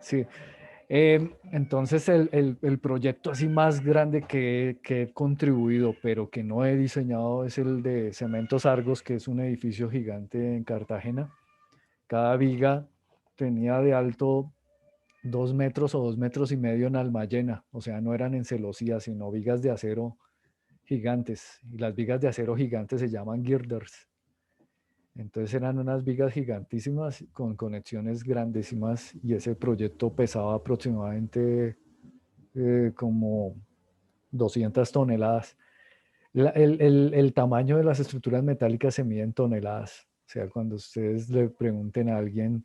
Sí. Entonces el proyecto así más grande que he contribuido, pero que no he diseñado, es el de Cementos Argos, que es un edificio gigante en Cartagena. Cada viga tenía de alto 2 metros o 2,5 metros en alma llena, o sea, no eran en celosías, sino vigas de acero gigantes. Y las vigas de acero gigantes se llaman girders. Entonces eran unas vigas gigantísimas con conexiones grandísimas y ese proyecto pesaba aproximadamente como 200 toneladas. El tamaño de las estructuras metálicas se mide en toneladas. O sea, cuando ustedes le pregunten a alguien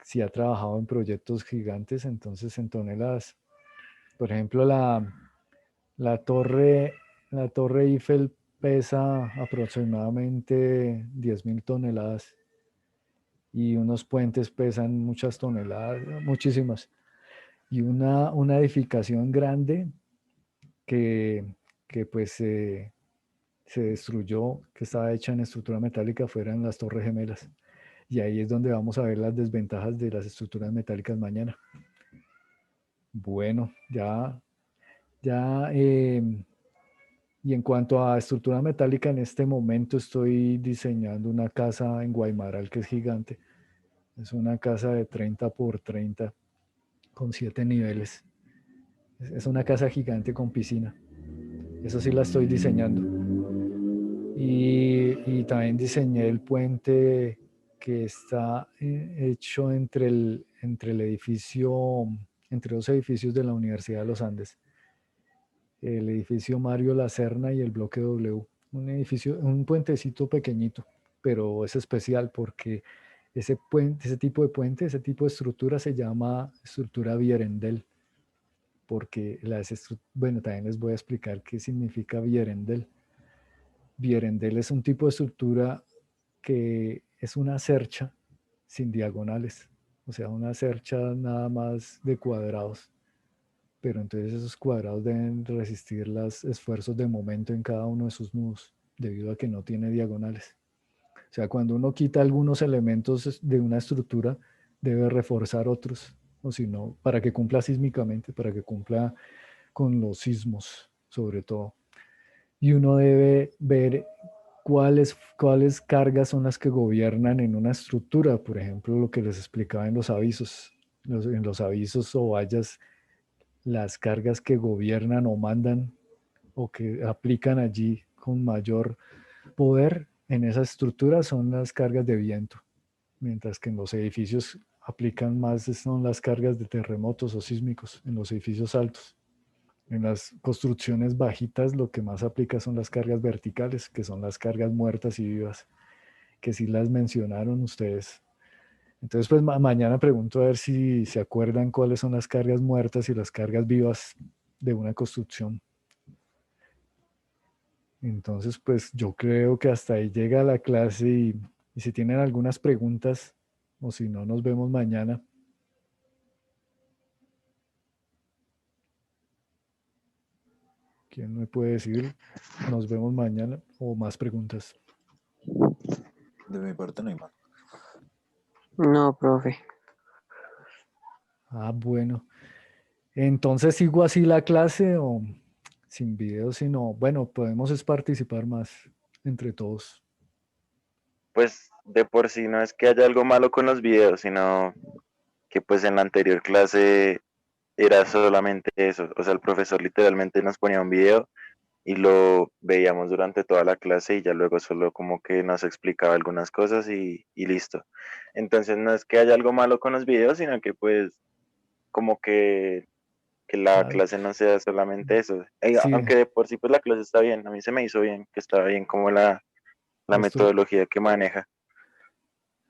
si ha trabajado en proyectos gigantes, entonces en toneladas. Por ejemplo, la torre, la torre Eiffel pesa aproximadamente 10.000 toneladas y unos puentes pesan muchas toneladas, muchísimas. Y una edificación grande que, que pues se destruyó, que estaba hecha en estructura metálica, fueran las Torres Gemelas. Y ahí es donde vamos a ver las desventajas de las estructuras metálicas mañana. Bueno, ya, y en cuanto a estructura metálica, en este momento estoy diseñando una casa en Guaymaral que es gigante. Es una casa de 30 por 30 con 7 niveles. Es una casa gigante con piscina. Eso sí la estoy diseñando. Y también diseñé el puente que está hecho entre el edificio, entre dos edificios de la Universidad de los Andes. El edificio Mario Lacerna y el bloque W. Un edificio, un puentecito pequeñito, pero es especial porque ese puente, ese tipo de puente, ese tipo de estructura se llama estructura Vierendel, porque bueno, también les voy a explicar qué significa Vierendel. Vierendel es un tipo de estructura que es una cercha sin diagonales, o sea, una cercha nada más de cuadrados, pero entonces esos cuadrados deben resistir los esfuerzos de momento en cada uno de sus nudos, debido a que no tiene diagonales. O sea, cuando uno quita algunos elementos de una estructura, debe reforzar otros, o si no, para que cumpla sísmicamente, para que cumpla con los sismos, sobre todo. Y uno debe ver cuáles cargas son las que gobiernan en una estructura. Por ejemplo, lo que les explicaba en los avisos. En los avisos o vallas, las cargas que gobiernan o mandan o que aplican allí con mayor poder en esa estructura son las cargas de viento, mientras que en los edificios aplican más, son las cargas de terremotos o sísmicos en los edificios altos. En las construcciones bajitas lo que más aplica son las cargas verticales, que son las cargas muertas y vivas, que sí las mencionaron ustedes. Entonces, pues mañana pregunto a ver si se acuerdan cuáles son las cargas muertas y las cargas vivas de una construcción. Entonces, pues yo creo que hasta ahí llega la clase y si tienen algunas preguntas o si no, nos vemos mañana. ¿Quién me puede decir? Nos vemos mañana o más preguntas. De mi parte no hay más. No, profe. Ah, bueno. Entonces, ¿sigo así la clase o sin video, sino, bueno, podemos es participar más entre todos? Pues de por sí no es que haya algo malo con los videos, sino que pues en la anterior clase era solamente eso. O sea, el profesor literalmente nos ponía un video y lo veíamos durante toda la clase y ya luego solo como que nos explicaba algunas cosas y listo. Entonces no es que haya algo malo con los videos, sino que pues como que la Ah, clase no sea solamente eso. sí, Aunque de por sí pues la clase está bien, a mí se me hizo bien, que estaba bien como la la estru- metodología que maneja.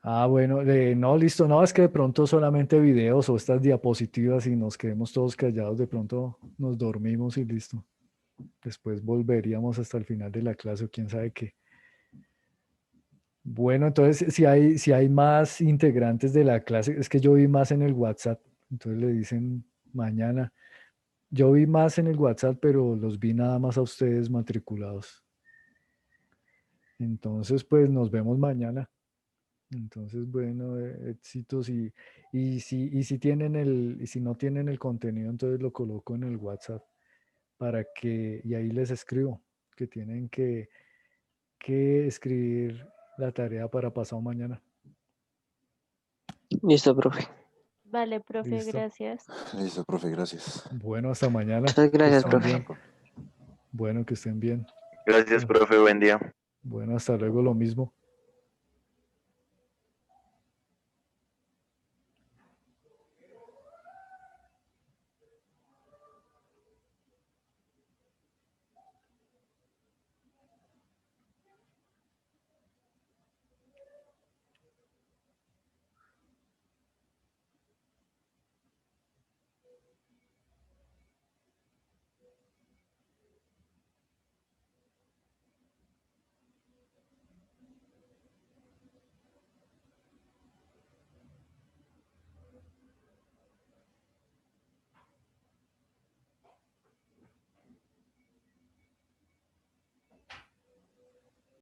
Ah, bueno, no, listo, no, es que de pronto solamente videos o estas diapositivas y nos quedemos todos callados, de pronto nos dormimos y listo. Después volveríamos hasta el final de la clase o quién sabe qué. Bueno, entonces si hay más integrantes de la clase, es que yo vi más en el WhatsApp, entonces le dicen mañana. Yo vi más en el WhatsApp, pero los vi nada más a ustedes matriculados. Entonces, pues nos vemos mañana. Entonces, bueno, éxitos y si tienen y si no tienen el contenido, entonces lo coloco en el WhatsApp y ahí les escribo que tienen que escribir la tarea para pasado mañana. Listo, profe. Vale, profe, Listo. gracias. Listo, profe, gracias. Bueno, hasta mañana. Muchas gracias, Que estén profe. bien. Bueno, que estén bien. Gracias, profe, buen día. Bueno, hasta luego, lo mismo.